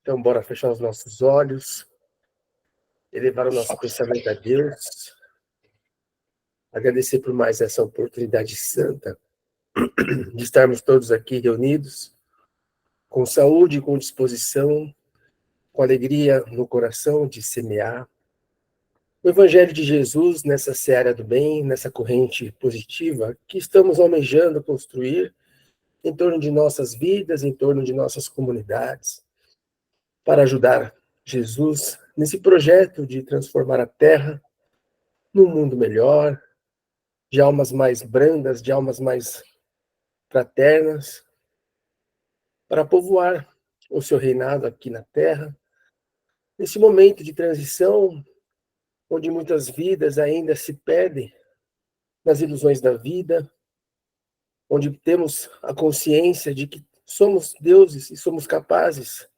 Então, bora fechar os nossos olhos, elevar o nosso pensamento a Deus, agradecer por mais essa oportunidade santa de estarmos todos aqui reunidos, com saúde, com disposição, com alegria no coração de semear o Evangelho de Jesus nessa seara do bem, nessa corrente positiva que estamos almejando construir em torno de nossas vidas, em torno de nossas comunidades, para ajudar Jesus nesse projeto de transformar a Terra num mundo melhor, de almas mais brandas, de almas mais fraternas, para povoar o seu reinado aqui na Terra, nesse momento de transição, onde muitas vidas ainda se perdem nas ilusões da vida, onde temos a consciência de que somos deuses e somos capazes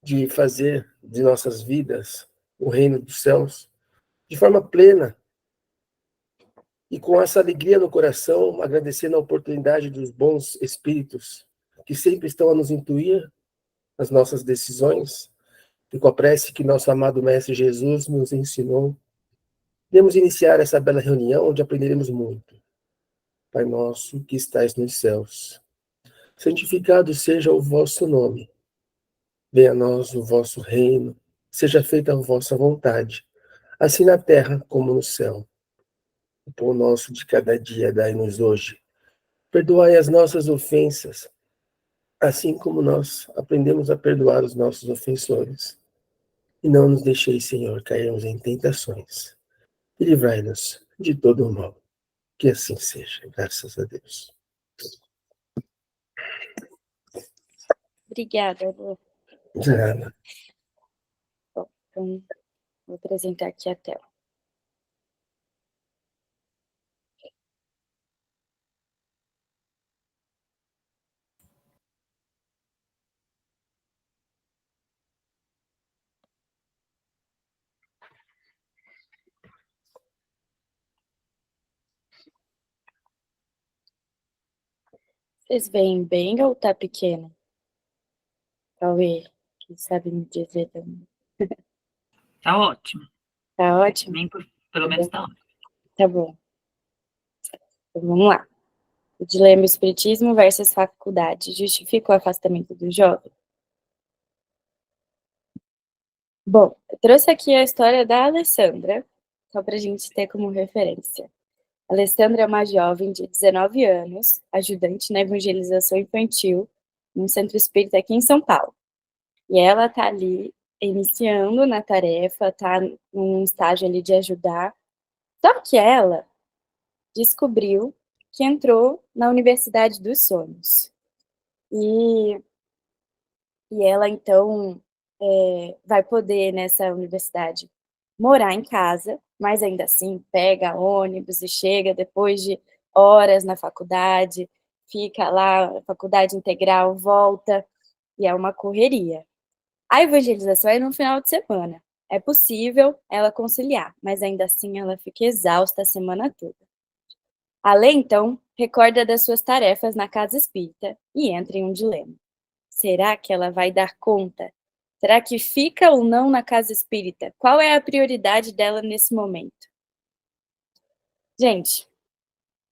de fazer de nossas vidas o reino dos céus de forma plena. E com essa alegria no coração, agradecendo a oportunidade dos bons espíritos que sempre estão a nos intuir nas nossas decisões, e com a prece que nosso amado Mestre Jesus nos ensinou, podemos iniciar essa bela reunião onde aprenderemos muito. Pai nosso que estais nos céus, santificado seja o vosso nome. Venha a nós o vosso reino, seja feita a vossa vontade, assim na terra como no céu. O pão nosso de cada dia dai-nos hoje. Perdoai as nossas ofensas, assim como nós aprendemos a perdoar os nossos ofensores. E não nos deixeis, Senhor, cairmos em tentações. E livrai-nos de todo o mal. Que assim seja, graças a Deus. Obrigada, Lu. De nada. Bom, então, vou apresentar aqui a tela. Vocês veem bem ou tá pequeno? Cauê, quem sabe me dizer também. Tá ótimo. Tá ótimo? Pelo menos tá ótimo. Tá bom. Então, vamos lá. O dilema Espiritismo versus faculdade. Justifica o afastamento do jovem? Bom, eu trouxe aqui a história da Alessandra, só para a gente ter como referência. A Alessandra é uma jovem de 19 anos, ajudante na evangelização infantil, num centro espírita aqui em São Paulo. E ela está ali iniciando na tarefa, está num estágio ali de ajudar. Só que ela descobriu que entrou na Universidade dos Sonhos. E ela, então, vai poder, nessa universidade, morar em casa, mas ainda assim pega ônibus e chega depois de horas na faculdade, fica lá, faculdade integral, volta, e é uma correria. A evangelização é no final de semana. É possível ela conciliar, mas ainda assim ela fica exausta a semana toda. Além, então, recorda das suas tarefas na casa espírita e entra em um dilema. Será que ela vai dar conta? Será que fica ou não na casa espírita? Qual é a prioridade dela nesse momento? Gente,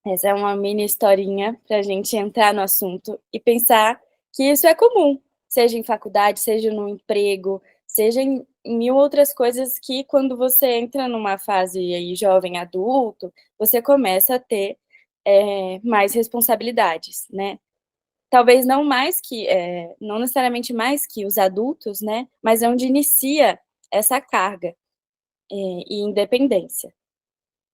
essa é uma mini historinha para a gente entrar no assunto e pensar que isso é comum, seja em faculdade, seja no emprego, seja em mil outras coisas que quando você entra numa fase aí jovem adulto, você começa a ter mais responsabilidades, né? Talvez não mais que, não necessariamente mais que os adultos, né? Mas é onde inicia essa carga e independência.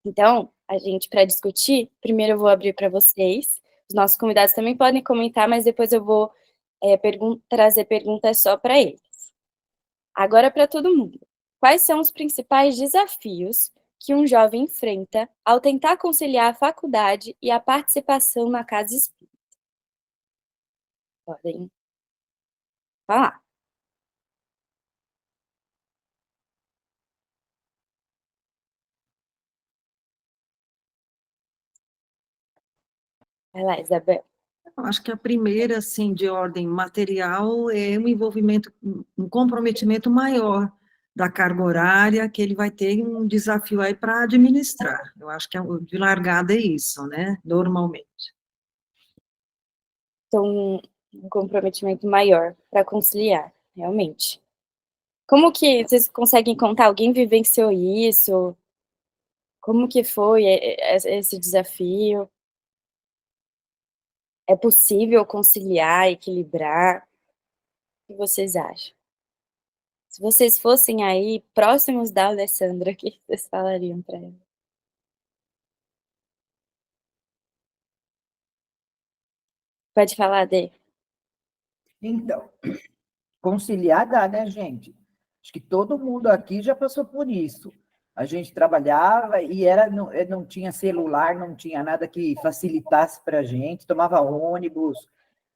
Então, a gente, para discutir, primeiro eu vou abrir para vocês. Os nossos convidados também podem comentar, mas depois eu vou trazer perguntas só para eles. Agora, para todo mundo. Quais são os principais desafios que um jovem enfrenta ao tentar conciliar a faculdade e a participação na casa espírita? Podem falar. Vai lá, Isabel. Acho que a primeira, assim, de ordem material é um envolvimento, um comprometimento maior da carga horária, que ele vai ter um desafio aí para administrar. Eu acho que de largada é isso, né? Normalmente. Então, um comprometimento maior para conciliar, realmente. Como que vocês conseguem contar? Alguém vivenciou isso? Como que foi esse desafio? É possível conciliar, equilibrar? O que vocês acham? Se vocês fossem aí próximos da Alessandra, o que vocês falariam para ela? Pode falar, Dê. Então, conciliar dá, né, gente? Acho que todo mundo aqui já passou por isso. A gente trabalhava e não tinha celular, não tinha nada que facilitasse para a gente, tomava ônibus,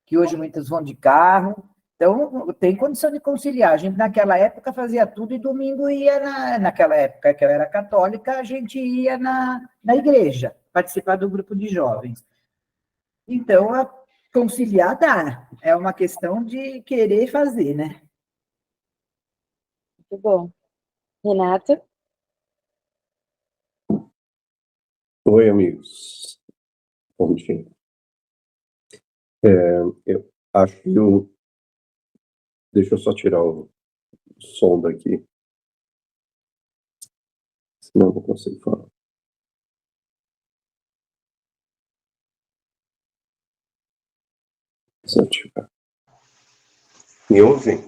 que hoje muitos vão de carro. Então, tem condição de conciliar. A gente, naquela época, fazia tudo e domingo ia, naquela época que eu era católica, a gente ia na igreja, participar do grupo de jovens. Então, conciliar dá. É uma questão de querer fazer, né? Muito bom. Renato? Oi, amigos. Bom dia. Eu acho que deixa eu só tirar o som daqui, senão eu não consigo falar. Só tirar. Me ouvem?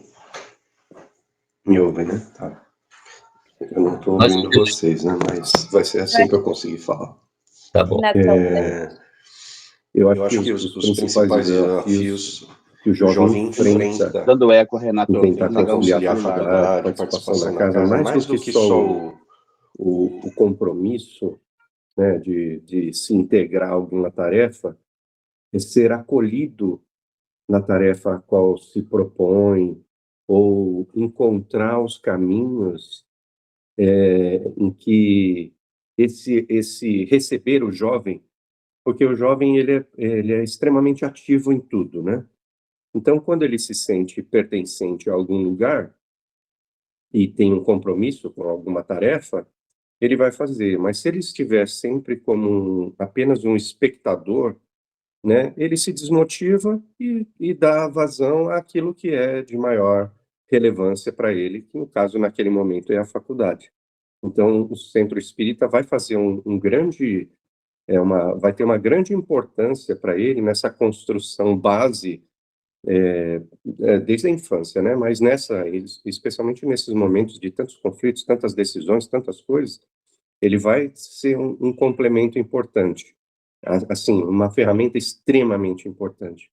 Me ouvem, né? Tá. Eu não estou ouvindo vocês, né? Mas vai ser assim que eu conseguir falar. Tá bom. Eu acho que os principais desafios que o jovem enfrenta, Dando eco, Renato, em tentar conciliar a faculdade, participação na casa, mais do que só o compromisso, né, de se integrar a alguma tarefa, é ser acolhido na tarefa a qual se propõe, ou encontrar os caminhos em que esse receber o jovem, porque o jovem ele é extremamente ativo em tudo, né? Então, quando ele se sente pertencente a algum lugar e tem um compromisso com alguma tarefa, ele vai fazer. Mas se ele estiver sempre como apenas um espectador, né, ele se desmotiva e dá vazão àquilo que é de maior relevância para ele, que no caso, naquele momento, é a faculdade. Então, o centro espírita vai fazer vai ter uma grande importância para ele nessa construção base desde a infância, né? Mas especialmente nesses momentos de tantos conflitos, tantas decisões, tantas coisas, ele vai ser um complemento importante, assim, uma ferramenta extremamente importante.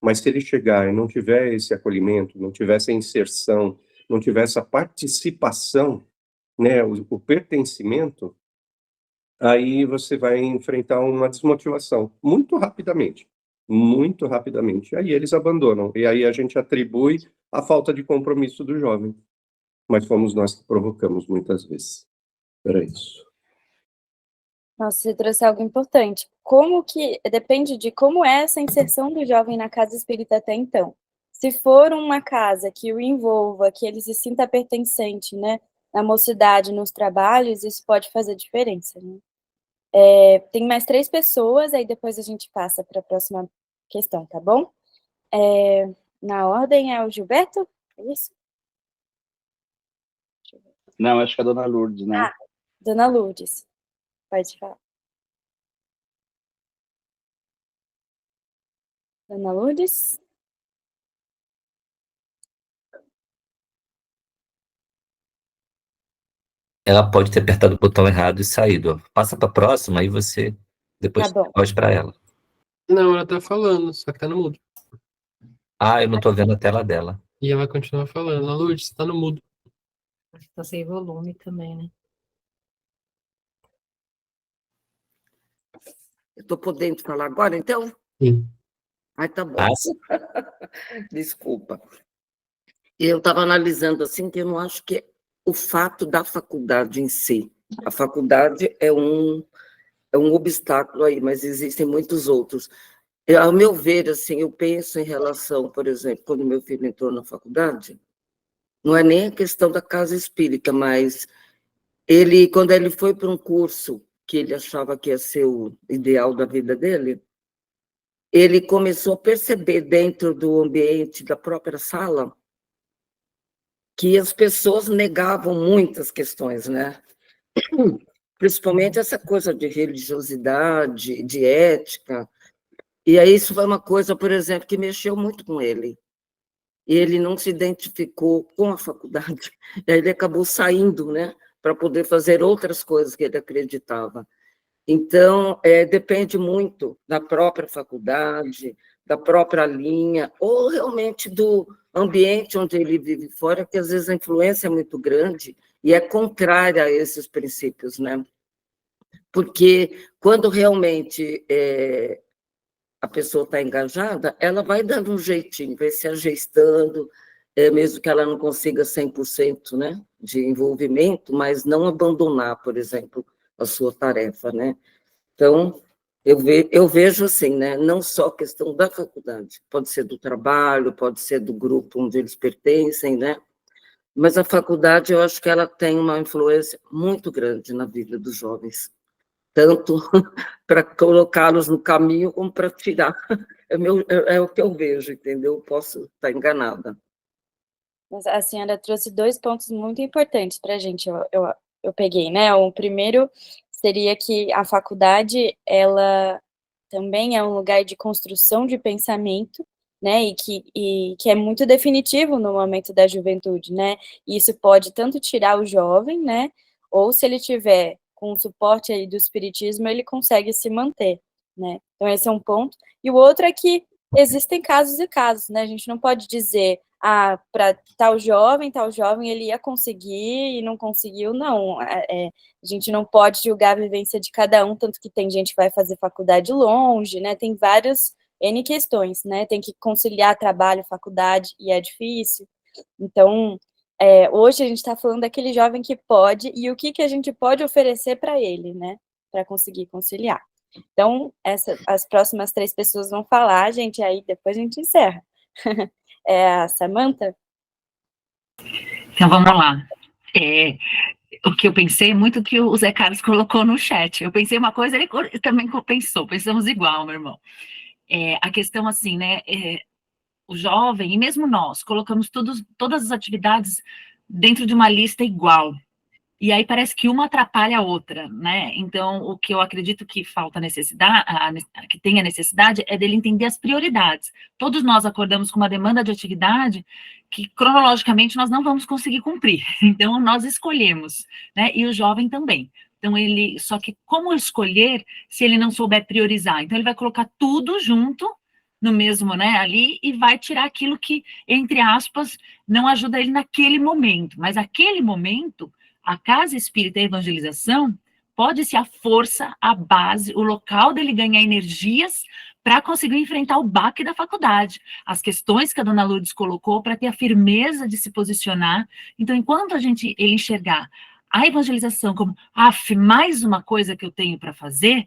Mas se ele chegar e não tiver esse acolhimento, não tiver essa inserção, não tiver essa participação, né, o pertencimento, aí você vai enfrentar uma desmotivação muito rapidamente. Aí eles abandonam, e aí a gente atribui a falta de compromisso do jovem. Mas fomos nós que provocamos muitas vezes. Era isso. Nossa, você trouxe algo importante. Como que depende de como é essa inserção do jovem na casa espírita até então. Se for uma casa que o envolva, que ele se sinta pertencente, né, na mocidade, nos trabalhos, isso pode fazer diferença, né? Tem mais 3 pessoas, aí depois a gente passa para a próxima questão, tá bom? Na ordem é o Gilberto? É isso? Não, acho que é a dona Lourdes, né? Ah, Dona Lourdes. Pode falar. Dona Lourdes? Ela pode ter apertado o botão errado e saído. Passa para a próxima, aí você depois Tá bom. pode para ela. Não, ela tá falando, só que tá no mudo. Ah, eu não estou vendo a tela dela. E ela vai continuar falando. Ana Lourdes, você tá no mudo. Acho que tá sem volume também, né? Eu estou podendo falar agora, então? Sim. Ai, tá bom. Passa. Desculpa. Eu estava analisando assim, que eu não acho que o fato da faculdade em si. A faculdade é um obstáculo aí, mas existem muitos outros. Ao meu ver, assim, eu penso em relação, por exemplo, quando meu filho entrou na faculdade, não é nem a questão da casa espírita, mas quando ele foi para um curso que ele achava que ia ser o ideal da vida dele, ele começou a perceber dentro do ambiente da própria sala que as pessoas negavam muitas questões, né? Principalmente essa coisa de religiosidade, de ética. E aí isso foi uma coisa, por exemplo, que mexeu muito com ele. E ele não se identificou com a faculdade. E aí ele acabou saindo, né, para poder fazer outras coisas que ele acreditava. Então, depende muito da própria faculdade, da própria linha, ou realmente do ambiente onde ele vive fora, que às vezes a influência é muito grande e é contrária a esses princípios, né? Porque quando realmente a pessoa está engajada, ela vai dando um jeitinho, vai se ajeitando, mesmo que ela não consiga 100%, né, de envolvimento, mas não abandonar, por exemplo, a sua tarefa, né? Então, eu vejo assim, né, não só a questão da faculdade, pode ser do trabalho, pode ser do grupo onde eles pertencem, né? Mas a faculdade, eu acho que ela tem uma influência muito grande na vida dos jovens, tanto para colocá-los no caminho como para tirar. É o que eu vejo, entendeu? Posso estar enganada. Mas a senhora trouxe 2 pontos muito importantes para a gente, eu peguei, né? O primeiro seria que a faculdade, ela também é um lugar de construção de pensamento, né? E que é muito definitivo no momento da juventude, né? E isso pode tanto tirar o jovem, né? Ou se ele tiver com o suporte aí do espiritismo, ele consegue se manter, né? Então esse é um ponto. E o outro é que existem casos e casos, né? A gente não pode dizer, para tal jovem, ele ia conseguir e não conseguiu, não. A gente não pode julgar a vivência de cada um, tanto que tem gente que vai fazer faculdade longe, né? Tem várias N questões, né? Tem que conciliar trabalho, faculdade, e é difícil. Então, hoje a gente está falando daquele jovem que pode e o que a gente pode oferecer para ele, né? Para conseguir conciliar. Então, as próximas 3 pessoas vão falar, gente, aí depois a gente encerra. A Samantha? Então, vamos lá. O que eu pensei, muito que o Zé Carlos colocou no chat. Eu pensei uma coisa, ele também pensou, pensamos igual, meu irmão. A questão, assim, né, o jovem, e mesmo nós, colocamos todas as atividades dentro de uma lista igual. E aí parece que uma atrapalha a outra, né? Então, o que eu acredito que falta necessidade, que tem a necessidade, é dele entender as prioridades. Todos nós acordamos com uma demanda de atividade que, cronologicamente, nós não vamos conseguir cumprir. Então, nós escolhemos, né? E o jovem também. Então, só que como escolher se ele não souber priorizar? Então, ele vai colocar tudo junto no mesmo, né, ali, e vai tirar aquilo que, entre aspas, não ajuda ele naquele momento. Mas aquele momento, a casa espírita e a evangelização pode ser a força, a base, o local dele ganhar energias para conseguir enfrentar o baque da faculdade, as questões que a dona Lourdes colocou para ter a firmeza de se posicionar. Então, enquanto ele enxergar a evangelização como, mais uma coisa que eu tenho para fazer,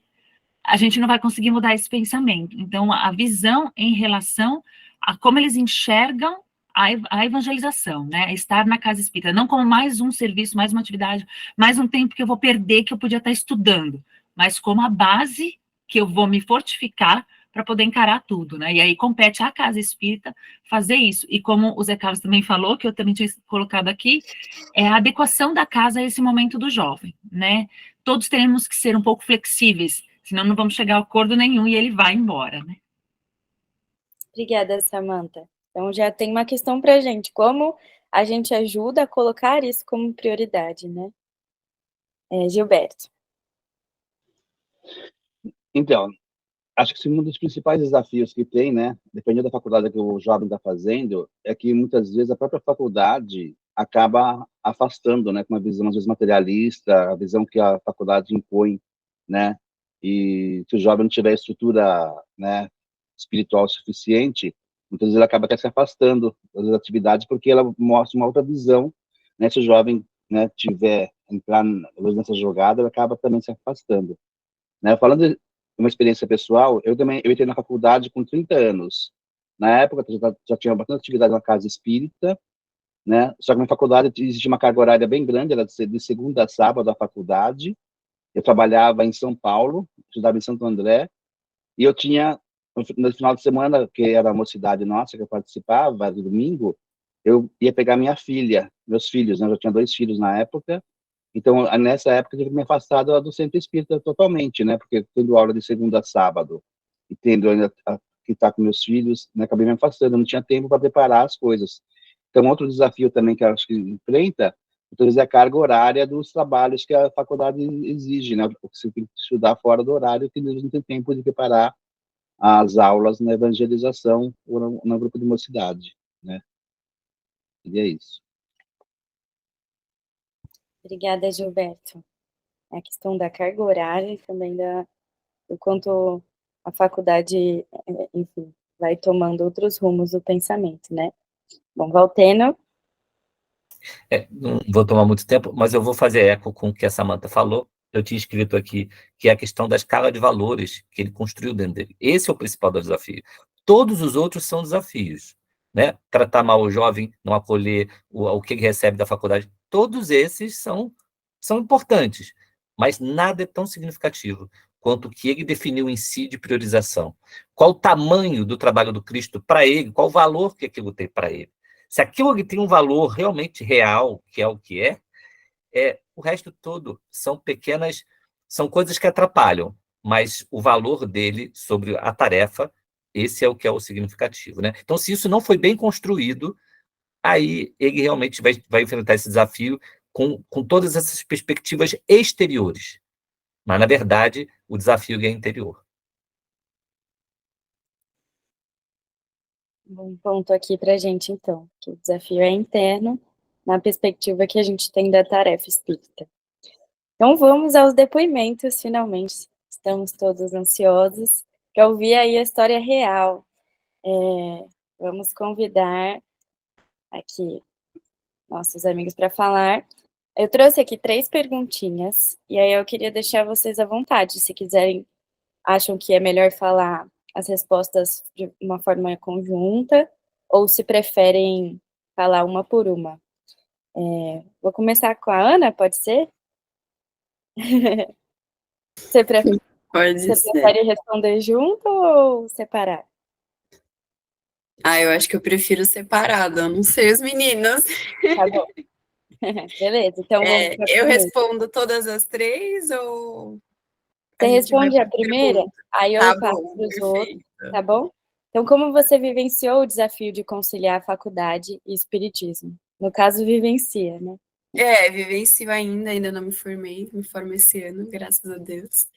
a gente não vai conseguir mudar esse pensamento. Então, a visão em relação a como eles enxergam a evangelização, né? Estar na casa espírita, não como mais um serviço, mais uma atividade, mais um tempo que eu vou perder, que eu podia estar estudando, mas como a base que eu vou me fortificar para poder encarar tudo, né? E aí compete à casa espírita fazer isso. E como o Zé Carlos também falou, que eu também tinha colocado aqui, é a adequação da casa a esse momento do jovem, né? Todos teremos que ser um pouco flexíveis, senão não vamos chegar a acordo nenhum e ele vai embora, né? Obrigada, Samantha. Então, já tem uma questão para a gente, como a gente ajuda a colocar isso como prioridade, né? Gilberto. Então, acho que um dos principais desafios que tem, né, dependendo da faculdade que o jovem está fazendo, é que muitas vezes a própria faculdade acaba afastando, né, com uma visão às vezes materialista, a visão que a faculdade impõe, né, e se o jovem não tiver estrutura, né, espiritual suficiente, muitas vezes ele acaba até se afastando das atividades porque ela mostra uma outra visão, né, se o jovem, né, entrar nessa jogada, ele acaba também se afastando, né, falando uma experiência pessoal, eu entrei na faculdade com 30 anos. Na época, já tinha bastante atividade na casa espírita, né? Só que na faculdade existia uma carga horária bem grande, era de segunda a sábado a faculdade. Eu trabalhava em São Paulo, estudava em Santo André, e eu tinha, no final de semana, que era a mocidade nossa, que eu participava, no domingo, eu ia pegar minha filha, meus filhos, né? Eu já tinha 2 filhos na época, então, nessa época, eu tive que me afastar do centro espírita totalmente, né? Porque tendo aula de segunda a sábado, e tendo ainda que estar com meus filhos, né? Acabei me afastando, eu não tinha tempo para preparar as coisas. Então, outro desafio também que eu acho que enfrenta, é a carga horária dos trabalhos que a faculdade exige, né? Você tem que estudar fora do horário, que eles não tem tempo de preparar as aulas na evangelização ou no grupo de mocidade, né? E é isso. Obrigada, Gilberto. A questão da carga horária e também do quanto a faculdade, enfim, vai tomando outros rumos do pensamento, né? Bom, Valteno. Não vou tomar muito tempo, mas eu vou fazer eco com o que a Samantha falou. Eu tinha escrito aqui que é a questão da escala de valores que ele construiu dentro dele. Esse é o principal do desafio. Todos os outros são desafios, né? Tratar mal o jovem, não acolher o que ele recebe da faculdade. Todos esses são importantes, mas nada é tão significativo quanto o que ele definiu em si de priorização. Qual o tamanho do trabalho do Cristo para ele, qual o valor que aquilo tem para ele. Se aquilo tem um valor realmente real, que é o que o resto todo são coisas que atrapalham, mas o valor dele sobre a tarefa, esse é o que é o significativo, né? Então, se isso não foi bem construído, aí ele realmente vai enfrentar esse desafio com todas essas perspectivas exteriores. Mas, na verdade, o desafio é interior. Um ponto aqui para a gente, então, que o desafio é interno, na perspectiva que a gente tem da tarefa espírita. Então, vamos aos depoimentos, finalmente. Estamos todos ansiosos para ouvir aí a história real. Vamos convidar aqui nossos amigos para falar. Eu trouxe aqui 3 perguntinhas, e aí eu queria deixar vocês à vontade, se quiserem, acham que é melhor falar as respostas de uma forma conjunta, ou se preferem falar uma por uma. Vou começar com a Ana, pode ser? Você prefere responder junto ou separar? Eu acho que eu prefiro separado, eu não sei os meninos. Tá bom. Beleza, então vamos pra eu primeira. respondo todas as 3 ou... Você responde a primeira, aí eu Tá passo bom, para os outros, perfeito. tá bom? Então, como você vivenciou o desafio de conciliar a faculdade e espiritismo? No caso, vivencia, né? Vivencio ainda não me formei, me formo esse ano, graças a Deus.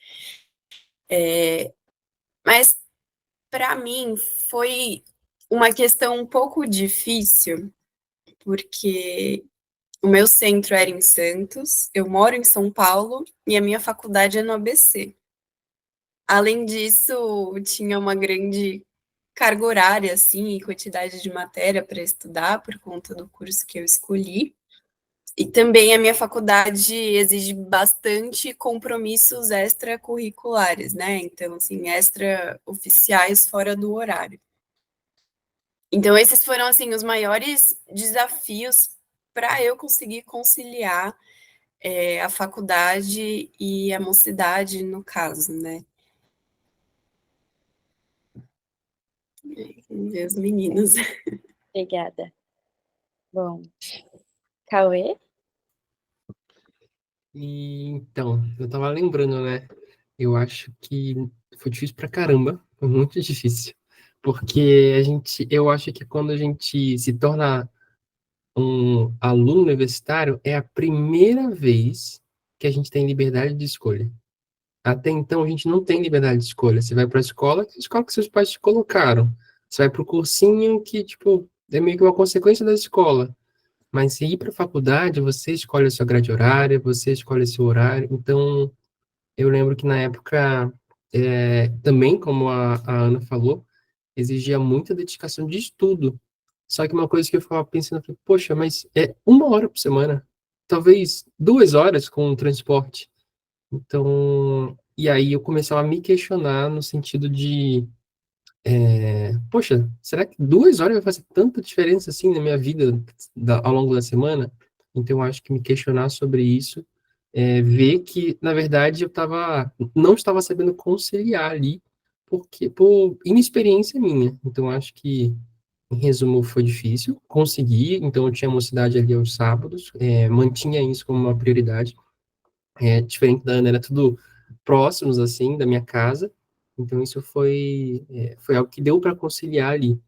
Mas, para mim, foi uma questão um pouco difícil, porque o meu centro era em Santos, eu moro em São Paulo e a minha faculdade é no ABC. Além disso, tinha uma grande carga horária, assim, e quantidade de matéria para estudar por conta do curso que eu escolhi. E também a minha faculdade exige bastante compromissos extracurriculares, né? Então, assim, extra-oficiais fora do horário. Então, esses foram, assim, os maiores desafios para eu conseguir conciliar a faculdade e a mocidade, no caso, né? Vamos ver os meninos. Obrigada. Bom, Cauê? Então, eu tava lembrando, né? Eu acho que foi difícil pra caramba, foi muito difícil. Porque eu acho que quando a gente se torna um aluno universitário, é a primeira vez que a gente tem liberdade de escolha. Até então, a gente não tem liberdade de escolha. Você vai para a escola que seus pais te colocaram. Você vai para o cursinho que, tipo, é meio que uma consequência da escola. Mas se ir para a faculdade, você escolhe a sua grade horária, você escolhe seu horário. Então, eu lembro que na época, também, como a Ana falou, exigia muita dedicação de estudo. Só que uma coisa que eu ficava pensando, poxa, mas é 1 hora por semana, talvez 2 horas com o transporte. Então, E aí eu começava a me questionar no sentido de, poxa, será que 2 horas vai fazer tanta diferença assim na minha vida ao longo da semana? Então eu acho que me questionar sobre isso, ver que, na verdade, não estava sabendo conciliar ali, porque, por inexperiência minha. Então eu acho que, em resumo, foi difícil, consegui, então eu tinha mocidade ali aos sábados, mantinha isso como uma prioridade, diferente da Ana, era tudo próximos, assim, da minha casa, então isso foi algo que deu para conciliar ali,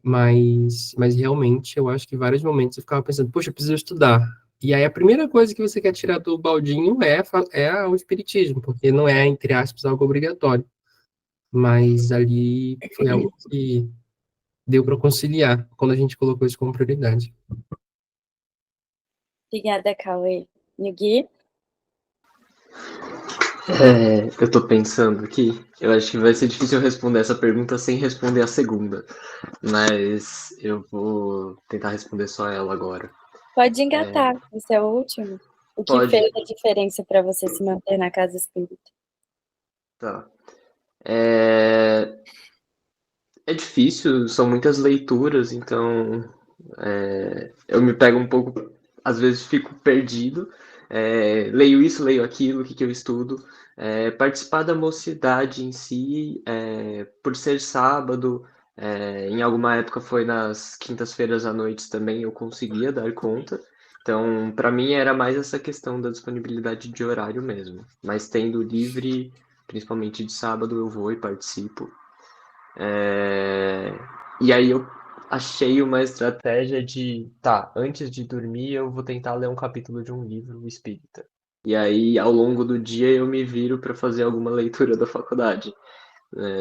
mas realmente eu acho que em vários momentos eu ficava pensando, poxa, eu preciso estudar, e aí a primeira coisa que você quer tirar do baldinho é o espiritismo, porque não é, entre aspas, algo obrigatório, mas ali foi algo que deu para conciliar, quando a gente colocou isso como prioridade. Obrigada, Cauê. E o Gui? Eu tô pensando aqui, eu acho que vai ser difícil eu responder essa pergunta sem responder a segunda, mas eu vou tentar responder só ela agora. Pode engatar, esse é o último. O que Pode. fez a diferença para você se manter na casa espírita? Tá. É difícil, são muitas leituras, então eu me pego um pouco, às vezes fico perdido, leio isso, leio aquilo, o que eu estudo. Participar da mocidade em si, por ser sábado, em alguma época foi nas quintas-feiras à noite também, eu conseguia dar conta. Então, para mim era mais essa questão da disponibilidade de horário mesmo. Mas tendo livre, principalmente de sábado, eu vou e participo. E aí eu achei uma estratégia de, antes de dormir eu vou tentar ler um capítulo de um livro espírita. E aí, ao longo do dia, eu me viro para fazer alguma leitura da faculdade.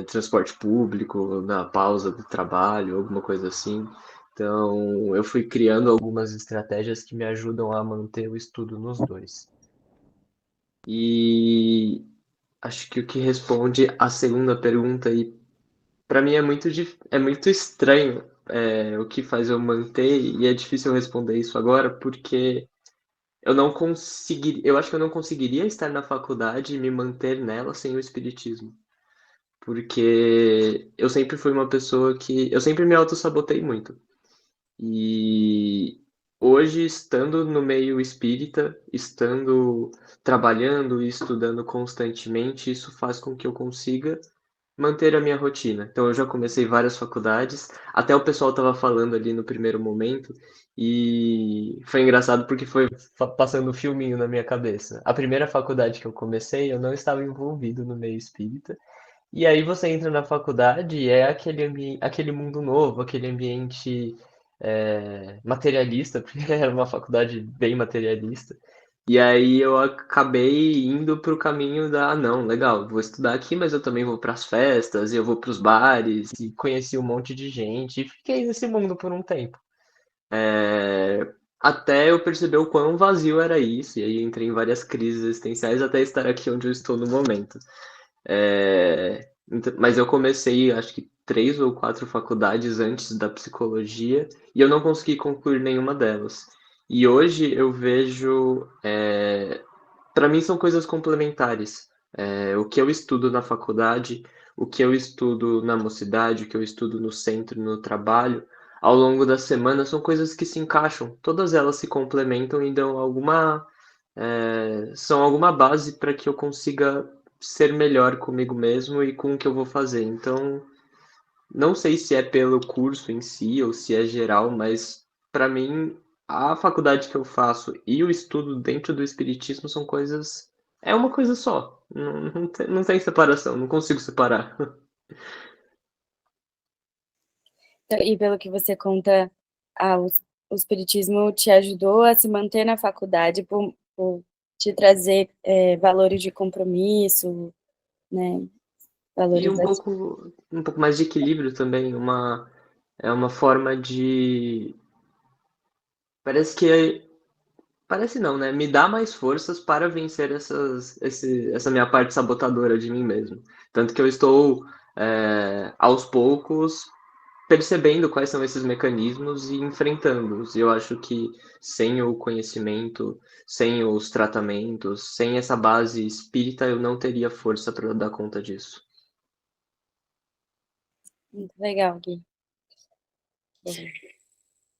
Transporte público, na pausa do trabalho, alguma coisa assim. Então, eu fui criando algumas estratégias que me ajudam a manter o estudo nos dois. E acho que o que responde a segunda pergunta, e para mim é muito estranho o que faz eu manter, e é difícil eu responder isso agora, porque eu acho que eu não conseguiria estar na faculdade e me manter nela sem o espiritismo. Porque eu sempre fui uma pessoa que eu sempre me autossabotei muito. E hoje, estando no meio espírita, estando trabalhando e estudando constantemente, isso faz com que eu consiga manter a minha rotina. Então, eu já comecei várias faculdades, até o pessoal estava falando ali no primeiro momento, e foi engraçado porque foi passando um filminho na minha cabeça. A primeira faculdade que eu comecei, eu não estava envolvido no meio espírita, e aí você entra na faculdade e é aquele mundo novo, aquele ambiente materialista, porque era uma faculdade bem materialista. E aí eu acabei indo para o caminho não, legal, vou estudar aqui, mas eu também vou para as festas, e eu vou para os bares, e conheci um monte de gente, e fiquei nesse mundo por um tempo. Até eu perceber o quão vazio era isso, e aí entrei em várias crises existenciais até estar aqui onde eu estou no momento. Mas eu comecei, acho que 3 ou 4 faculdades antes da psicologia e eu não consegui concluir nenhuma delas. E hoje eu vejo, para mim são coisas complementares. O que eu estudo na faculdade, o que eu estudo na mocidade, o que eu estudo no centro, no trabalho, ao longo da semana são coisas que se encaixam. Todas elas se complementam e dão são alguma base para que eu consiga ser melhor comigo mesmo e com o que eu vou fazer. Então, não sei se é pelo curso em si ou se é geral, mas para mim a faculdade que eu faço e o estudo dentro do espiritismo são coisas, é uma coisa só. Não tem separação, não consigo separar. E pelo que você conta, o espiritismo te ajudou a se manter na faculdade por te trazer valores de compromisso, né? E um pouco mais de equilíbrio também, é uma forma de... Parece não, né? Me dá mais forças para vencer essa minha parte sabotadora de mim mesmo. Tanto que eu estou, aos poucos, percebendo quais são esses mecanismos e enfrentando-os. Eu acho que sem o conhecimento, sem os tratamentos, sem essa base espírita, eu não teria força para dar conta disso. Muito legal, Gui.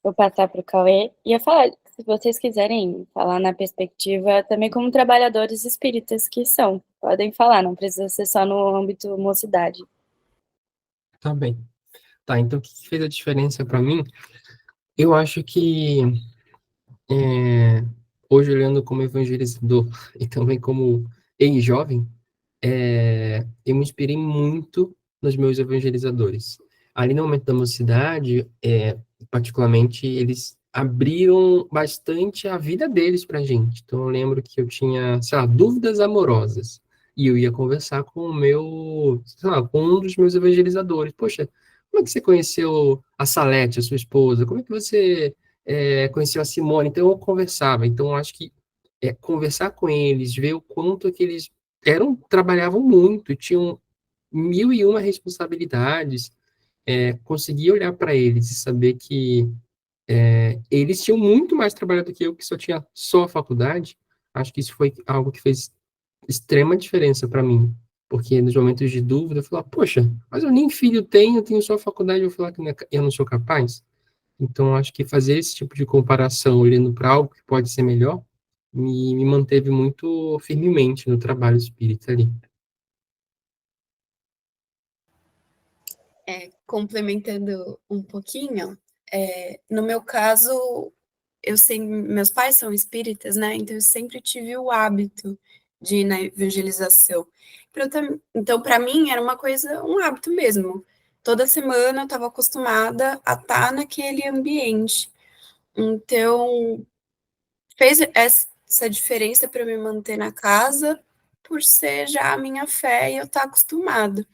Vou passar para o Cauê. E eu falar, se vocês quiserem falar na perspectiva também como trabalhadores espíritas que são, podem falar, não precisa ser só no âmbito mocidade. Tá bem. Tá, então o que fez a diferença para mim? Eu acho que hoje, olhando como evangelizador e também como ex-jovem, eu me inspirei muito nos meus evangelizadores. Ali no momento da mocidade, particularmente, eles abriram bastante a vida deles para a gente. Então, eu lembro que eu tinha, sei lá, dúvidas amorosas. E eu ia conversar com o meu, sei lá, com um dos meus evangelizadores. Poxa, como é que você conheceu a Salete, a sua esposa? Como é que você conheceu a Simone? Então, eu conversava. Então, eu acho que conversar com eles, ver o quanto que eles trabalhavam muito, tinham 1001 responsabilidades, conseguir olhar para eles e saber que eles tinham muito mais trabalho do que eu, que só tinha só a faculdade. Acho que isso foi algo que fez extrema diferença para mim, porque nos momentos de dúvida eu falava, poxa, mas eu nem filho tenho, eu tenho só a faculdade, eu vou falar que eu não sou capaz. Então, acho que fazer esse tipo de comparação, olhando para algo que pode ser melhor, me manteve muito firmemente no trabalho espírita ali. Complementando um pouquinho, no meu caso, meus pais são espíritas, né? Então eu sempre tive o hábito de ir na evangelização. Então, para mim, era um hábito mesmo. Toda semana eu estava acostumada a estar naquele ambiente. Então, fez essa diferença para me manter na casa, por ser já a minha fé e eu estar acostumada.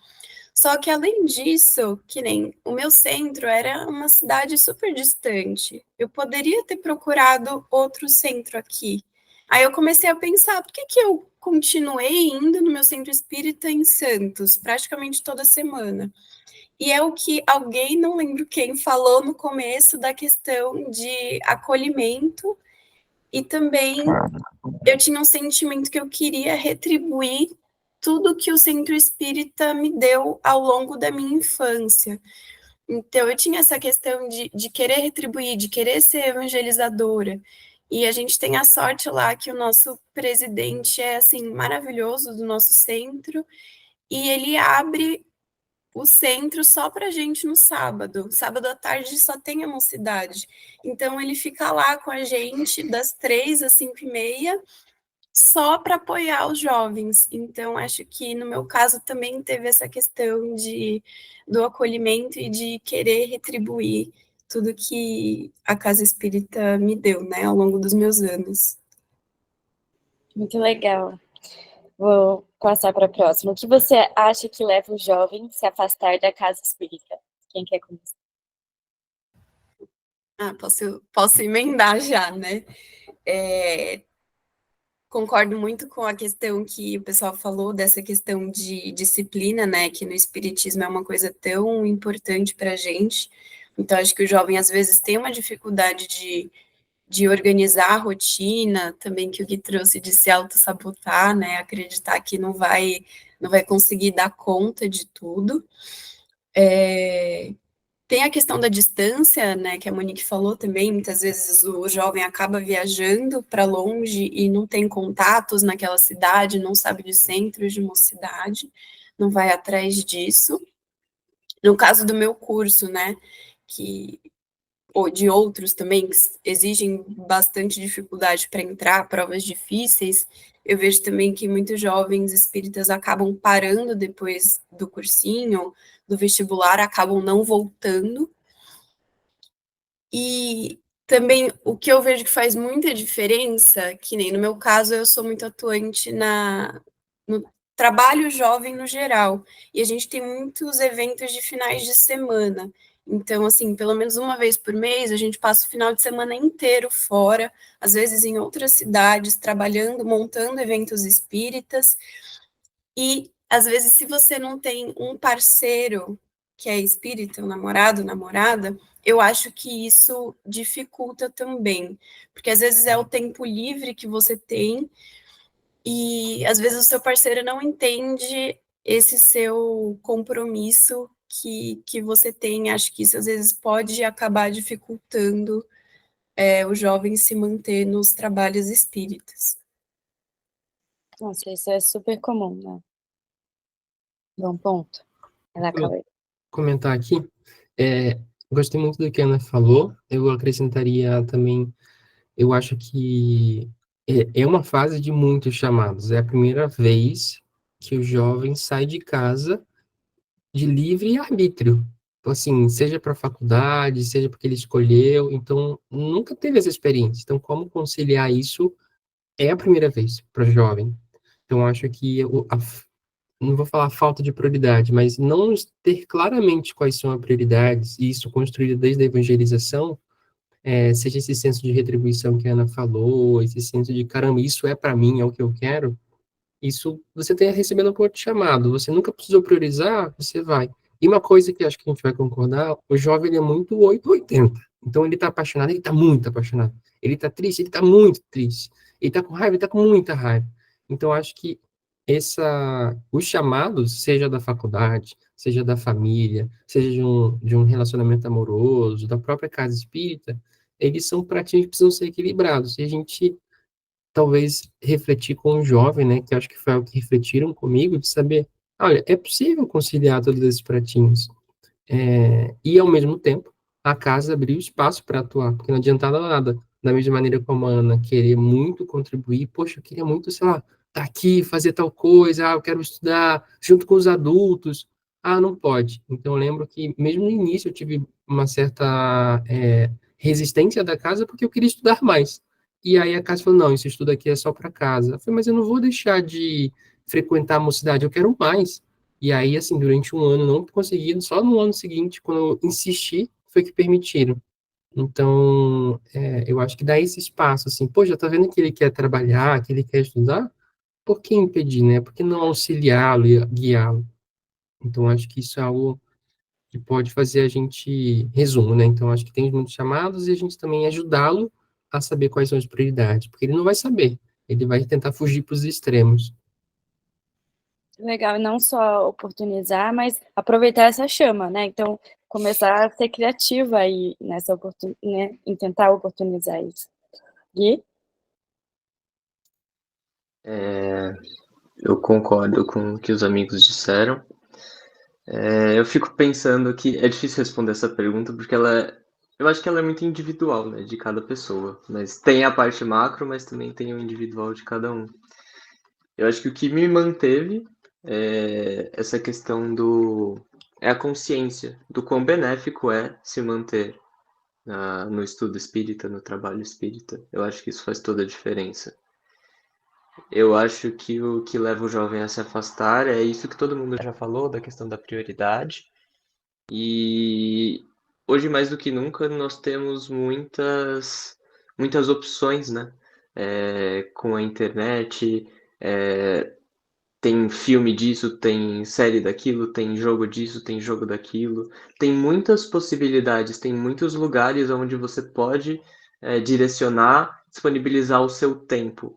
Só que, além disso, que nem o meu centro era uma cidade super distante. Eu poderia ter procurado outro centro aqui. Aí eu comecei a pensar, por que eu continuei indo no meu centro espírita em Santos, praticamente toda semana? E é o que alguém, não lembro quem, falou no começo da questão de acolhimento, e também eu tinha um sentimento que eu queria retribuir tudo que o centro espírita me deu ao longo da minha infância. Então, eu tinha essa questão de querer retribuir, de querer ser evangelizadora. E a gente tem a sorte lá que o nosso presidente é, assim, maravilhoso do nosso centro, e ele abre o centro só para a gente no sábado. Sábado à tarde só tem a mocidade. Então, ele fica lá com a gente das 3 às 5h30, só para apoiar os jovens. Então, acho que no meu caso também teve essa questão do acolhimento e de querer retribuir tudo que a Casa Espírita me deu, né, ao longo dos meus anos. Muito legal. Vou passar para a próxima. O que você acha que leva o jovem a se afastar da casa espírita? Quem quer começar? Posso emendar já, né? Concordo muito com a questão que o pessoal falou, dessa questão de disciplina, né? Que no espiritismo é uma coisa tão importante para a gente. Então, acho que o jovem, às vezes, tem uma dificuldade de organizar a rotina, também que o Gui trouxe de se auto-sabotar, né? Acreditar que não vai conseguir dar conta de tudo. Tem a questão da distância, né, que a Monique falou também, muitas vezes o jovem acaba viajando para longe e não tem contatos naquela cidade, não sabe de centros de uma cidade, não vai atrás disso. No caso do meu curso, né, ou de outros também, que exigem bastante dificuldade para entrar, provas difíceis, eu vejo também que muitos jovens espíritas acabam parando depois do cursinho, do vestibular, acabam não voltando. E também o que eu vejo que faz muita diferença, que nem no meu caso, eu sou muito atuante no trabalho jovem no geral, e a gente tem muitos eventos de finais de semana. Então, assim, pelo menos uma vez por mês, a gente passa o final de semana inteiro fora, às vezes em outras cidades, trabalhando, montando eventos espíritas. E, às vezes, se você não tem um parceiro que é espírita, o namorado, namorada, eu acho que isso dificulta também, porque às vezes é o tempo livre que você tem e às vezes o seu parceiro não entende esse seu compromisso que você tem. Acho que isso às vezes pode acabar dificultando o jovem se manter nos trabalhos espíritas. Nossa, isso é super comum, né? Bom ponto. Ela acaba. Comentar aqui, gostei muito do que a Ana falou, eu acrescentaria também, eu acho que é uma fase de muitos chamados, é a primeira vez que o jovem sai de casa de livre arbítrio, então, assim, seja para a faculdade, seja porque ele escolheu, então, nunca teve essa experiência, então, como conciliar isso é a primeira vez para o jovem, então, acho que não vou falar falta de prioridade, mas não ter claramente quais são as prioridades, e isso construído desde a evangelização, seja esse senso de retribuição que a Ana falou, esse senso de, caramba, isso é para mim, é o que eu quero, isso você tem recebendo um outro chamado, você nunca precisou priorizar, você vai. E uma coisa que acho que a gente vai concordar, o jovem ele é muito 880, então ele está apaixonado, ele está muito apaixonado, ele está triste, ele está muito triste, ele está com raiva, ele está com muita raiva. Então, acho que os chamados, seja da faculdade, seja da família, seja de um relacionamento amoroso, da própria casa espírita, eles são pratinhos que precisam ser equilibrados. E a gente, talvez, refletir com o jovem, né, que acho que foi o que refletiram comigo, de saber, olha, é possível conciliar todos esses pratinhos. E, ao mesmo tempo, a casa abriu espaço para atuar, porque não adiantava nada. Da mesma maneira como a Ana querer muito contribuir, poxa, eu queria muito, sei lá, estar aqui, fazer tal coisa, eu quero estudar junto com os adultos. Não pode. Então, eu lembro que, mesmo no início, eu tive uma certa resistência da casa, porque eu queria estudar mais. E aí a casa falou, não, esse estudo aqui é só para casa. Eu falei, mas eu não vou deixar de frequentar a mocidade, eu quero mais. E aí, assim, durante um ano não consegui, só no ano seguinte, quando eu insisti, foi que permitiram. Então, eu acho que dá esse espaço, assim, pô, já tá vendo que ele quer trabalhar, que ele quer estudar, por que impedir, né? Por que não auxiliá-lo e guiá-lo? Então, acho que isso é algo que pode fazer a gente, resumo, né? Então, acho que tem muitos chamados e a gente também ajudá-lo a saber quais são as prioridades, porque ele não vai saber, ele vai tentar fugir para os extremos. Legal, e não só oportunizar, mas aproveitar essa chama, né? Então, começar a ser criativa aí nessa oportunidade, né? Em tentar oportunizar isso. Gui? Eu concordo com o que os amigos disseram. Eu fico pensando que é difícil responder essa pergunta porque eu acho que ela é muito individual, né, de cada pessoa. Mas tem a parte macro, mas também tem o individual de cada um. Eu acho que o que me manteve é essa questão é a consciência do quão benéfico é se manter no estudo espírita, no trabalho espírita. Eu acho que isso faz toda a diferença. Eu acho que o que leva o jovem a se afastar é isso que todo mundo já falou, da questão da prioridade. E hoje, mais do que nunca, nós temos muitas opções, né? Com a internet, tem filme disso, tem série daquilo, tem jogo disso, tem jogo daquilo. Tem muitas possibilidades, tem muitos lugares onde você pode direcionar, disponibilizar o seu tempo.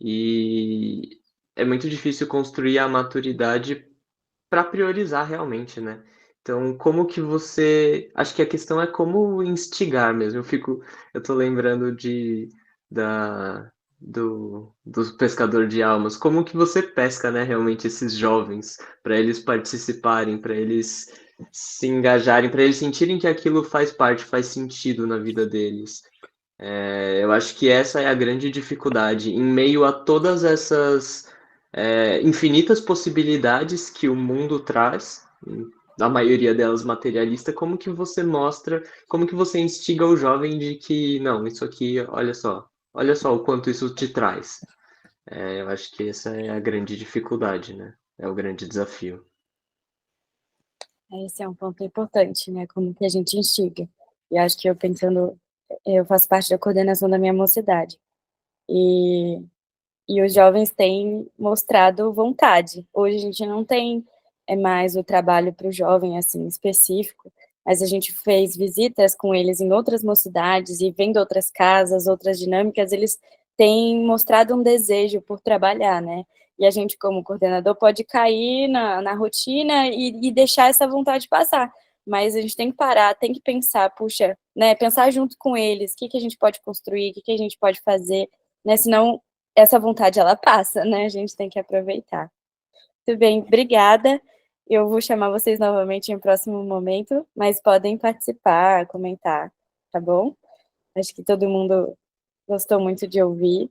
E é muito difícil construir a maturidade para priorizar realmente, né? Então, como que você... Acho que a questão é como instigar mesmo. Eu tô lembrando do pescador de almas. Como que você pesca, né, realmente esses jovens para eles participarem, para eles se engajarem, para eles sentirem que aquilo faz parte, faz sentido na vida deles. Eu acho que essa é a grande dificuldade, em meio a todas essas infinitas possibilidades que o mundo traz, a maioria delas materialista, como que você mostra, como que você instiga o jovem de que, não, isso aqui, olha só o quanto isso te traz. Eu acho que essa é a grande dificuldade, né? É o grande desafio. Esse é um ponto importante, né? Como que a gente instiga. E acho que eu faço parte da coordenação da minha mocidade. E os jovens têm mostrado vontade. Hoje a gente não tem é mais o trabalho para o jovem, assim, específico, mas a gente fez visitas com eles em outras mocidades e vendo outras casas, outras dinâmicas, eles têm mostrado um desejo por trabalhar, né? E a gente, como coordenador, pode cair na rotina e deixar essa vontade passar. Mas a gente tem que parar, tem que pensar, puxa, né? Pensar junto com eles, o que a gente pode construir, o que a gente pode fazer, né? Senão essa vontade, ela passa, né? A gente tem que aproveitar. Muito bem, obrigada. Eu vou chamar vocês novamente em um próximo momento, mas podem participar, comentar, tá bom? Acho que todo mundo gostou muito de ouvir.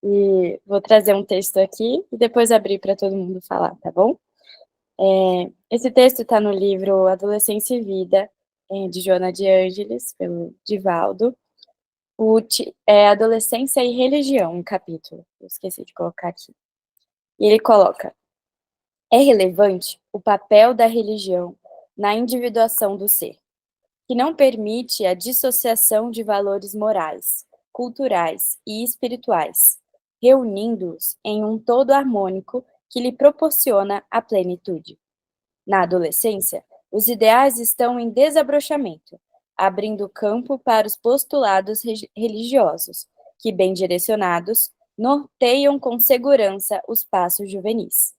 E vou trazer um texto aqui e depois abrir para todo mundo falar, tá bom? Esse texto está no livro Adolescência e Vida, de Joana de Ângeles, pelo Divaldo. Adolescência e Religião, um capítulo. Eu esqueci de colocar aqui. E ele coloca: é relevante o papel da religião na individuação do ser, que não permite a dissociação de valores morais, culturais e espirituais, reunindo-os em um todo harmônico que lhe proporciona a plenitude. Na adolescência, os ideais estão em desabrochamento, abrindo campo para os postulados religiosos, que, bem direcionados, norteiam com segurança os passos juvenis,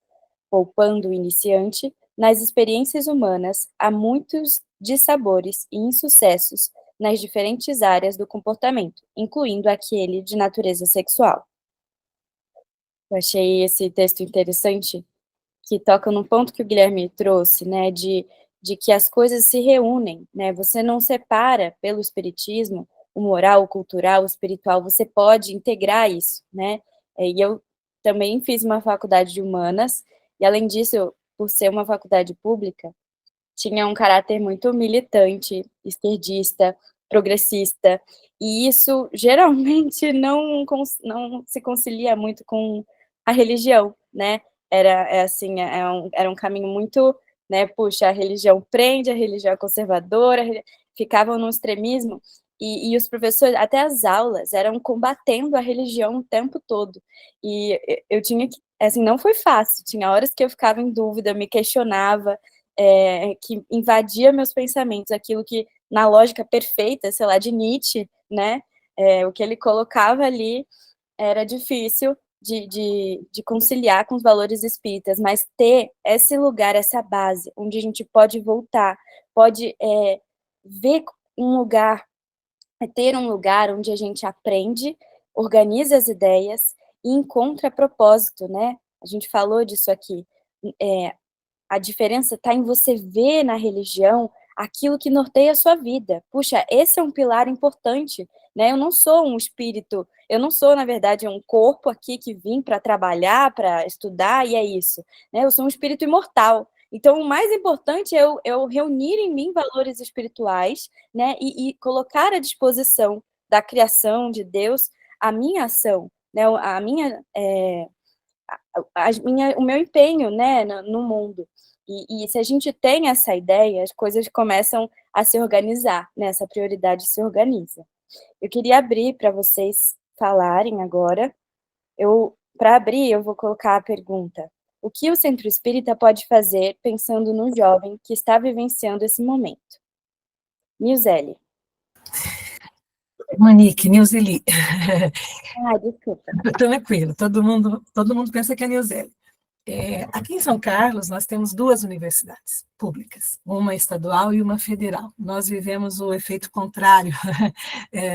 poupando o iniciante nas experiências humanas a muitos dissabores e insucessos nas diferentes áreas do comportamento, incluindo aquele de natureza sexual. Eu achei esse texto interessante, que toca num ponto que o Guilherme trouxe, né, de que as coisas se reúnem, né, você não separa pelo espiritismo o moral, o cultural, o espiritual, você pode integrar isso, né, e eu também fiz uma faculdade de humanas, e além disso, por ser uma faculdade pública, tinha um caráter muito militante, esquerdista, progressista, e isso geralmente não se concilia muito com a religião, né? Era um caminho muito, né? Puxa, a religião prende, a religião é conservadora, ficavam no extremismo, e os professores, até as aulas, eram combatendo a religião o tempo todo. E eu tinha que, assim, não foi fácil, tinha horas que eu ficava em dúvida, me questionava, que invadia meus pensamentos, aquilo que, na lógica perfeita, sei lá, de Nietzsche, né, o que ele colocava ali era difícil de conciliar com os valores espíritas, mas ter esse lugar, essa base, onde a gente pode voltar, pode ver um lugar, ter um lugar onde a gente aprende, organiza as ideias e encontra propósito, né? A gente falou disso aqui. A diferença está em você ver na religião aquilo que norteia a sua vida. Puxa, esse é um pilar importante, né? Eu não sou um espírito, eu não sou, na verdade, um corpo aqui que vim para trabalhar, para estudar, e é isso, né? Eu sou um espírito imortal. Então, o mais importante é eu reunir em mim valores espirituais, né? E colocar à disposição da criação de Deus a minha ação, né? O meu empenho, né, no mundo. E se a gente tem essa ideia, as coisas começam a se organizar, né, essa prioridade se organiza. Eu queria abrir para vocês falarem agora. Para abrir, eu vou colocar a pergunta: o que o Centro Espírita pode fazer pensando no jovem que está vivenciando esse momento? Nilzeli. Monique, Nilzeli. Desculpa. Tranquilo, todo mundo pensa que é Nilzeli. Aqui em São Carlos, nós temos duas universidades públicas, uma estadual e uma federal. Nós vivemos o efeito contrário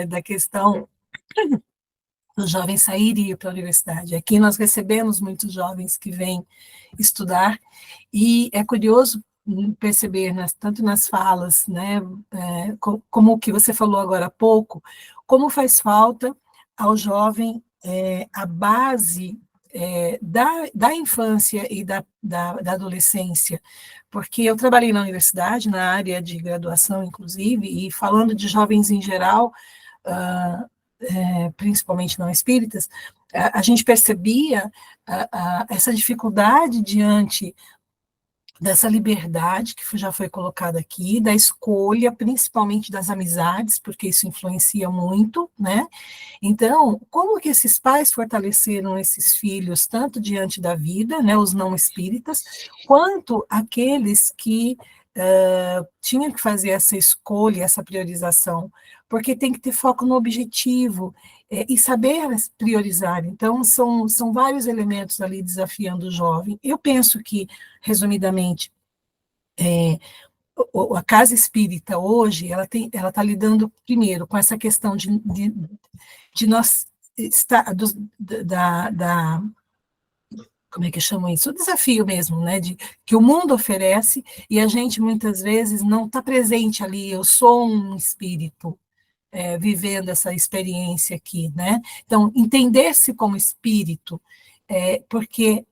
da questão dos jovens saírem para a universidade. Aqui nós recebemos muitos jovens que vêm estudar, e é curioso perceber, tanto nas falas, né, como o que você falou agora há pouco, como faz falta ao jovem a base da infância e da adolescência, porque eu trabalhei na universidade, na área de graduação, inclusive, e falando de jovens em geral, principalmente não espíritas, a gente percebia essa dificuldade diante dessa liberdade que já foi colocada aqui, da escolha, principalmente das amizades, porque isso influencia muito, né? Então, como que esses pais fortaleceram esses filhos, tanto diante da vida, né, os não espíritas, quanto aqueles que tinham que fazer essa escolha, essa priorização, porque tem que ter foco no objetivo, e saber priorizar. Então, são vários elementos ali desafiando o jovem. Eu penso que, resumidamente, a casa espírita hoje, ela está lidando, primeiro, com essa questão de nós estar, como é que chamam isso? O desafio mesmo, né, que o mundo oferece, e a gente muitas vezes não está presente ali, eu sou um espírito, vivendo essa experiência aqui, né? Então, entender-se como espírito, porque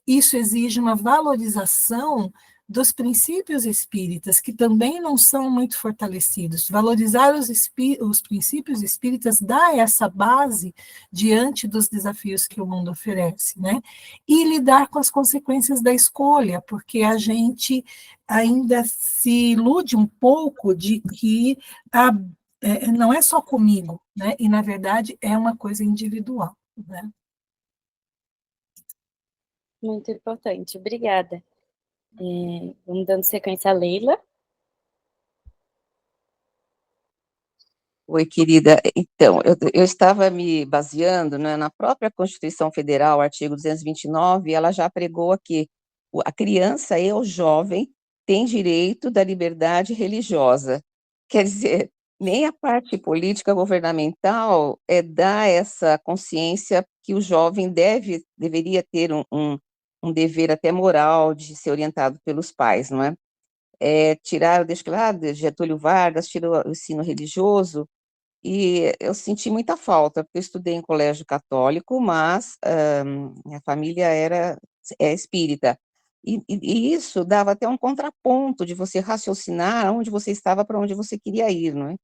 isso exige uma valorização dos princípios espíritas, que também não são muito fortalecidos. Valorizar os princípios espíritas dá essa base diante dos desafios que o mundo oferece, né? E lidar com as consequências da escolha, porque a gente ainda se ilude um pouco de que não é só comigo, né? E, na verdade, é uma coisa individual, né? Muito importante, obrigada. Vamos dando sequência a Leila. Oi, querida. Então, eu estava me baseando, né, na própria Constituição Federal, artigo 229, ela já pregou aqui, a criança e o jovem têm direito da liberdade religiosa. Quer dizer, nem a parte política governamental dá essa consciência que o jovem deveria ter um dever até moral de ser orientado pelos pais, não é? Tiraram, deixa eu lá, Getúlio Vargas tirou o ensino religioso, e eu senti muita falta, porque eu estudei em colégio católico, mas minha família é espírita, e isso dava até um contraponto de você raciocinar onde você estava, para onde você queria ir, não é?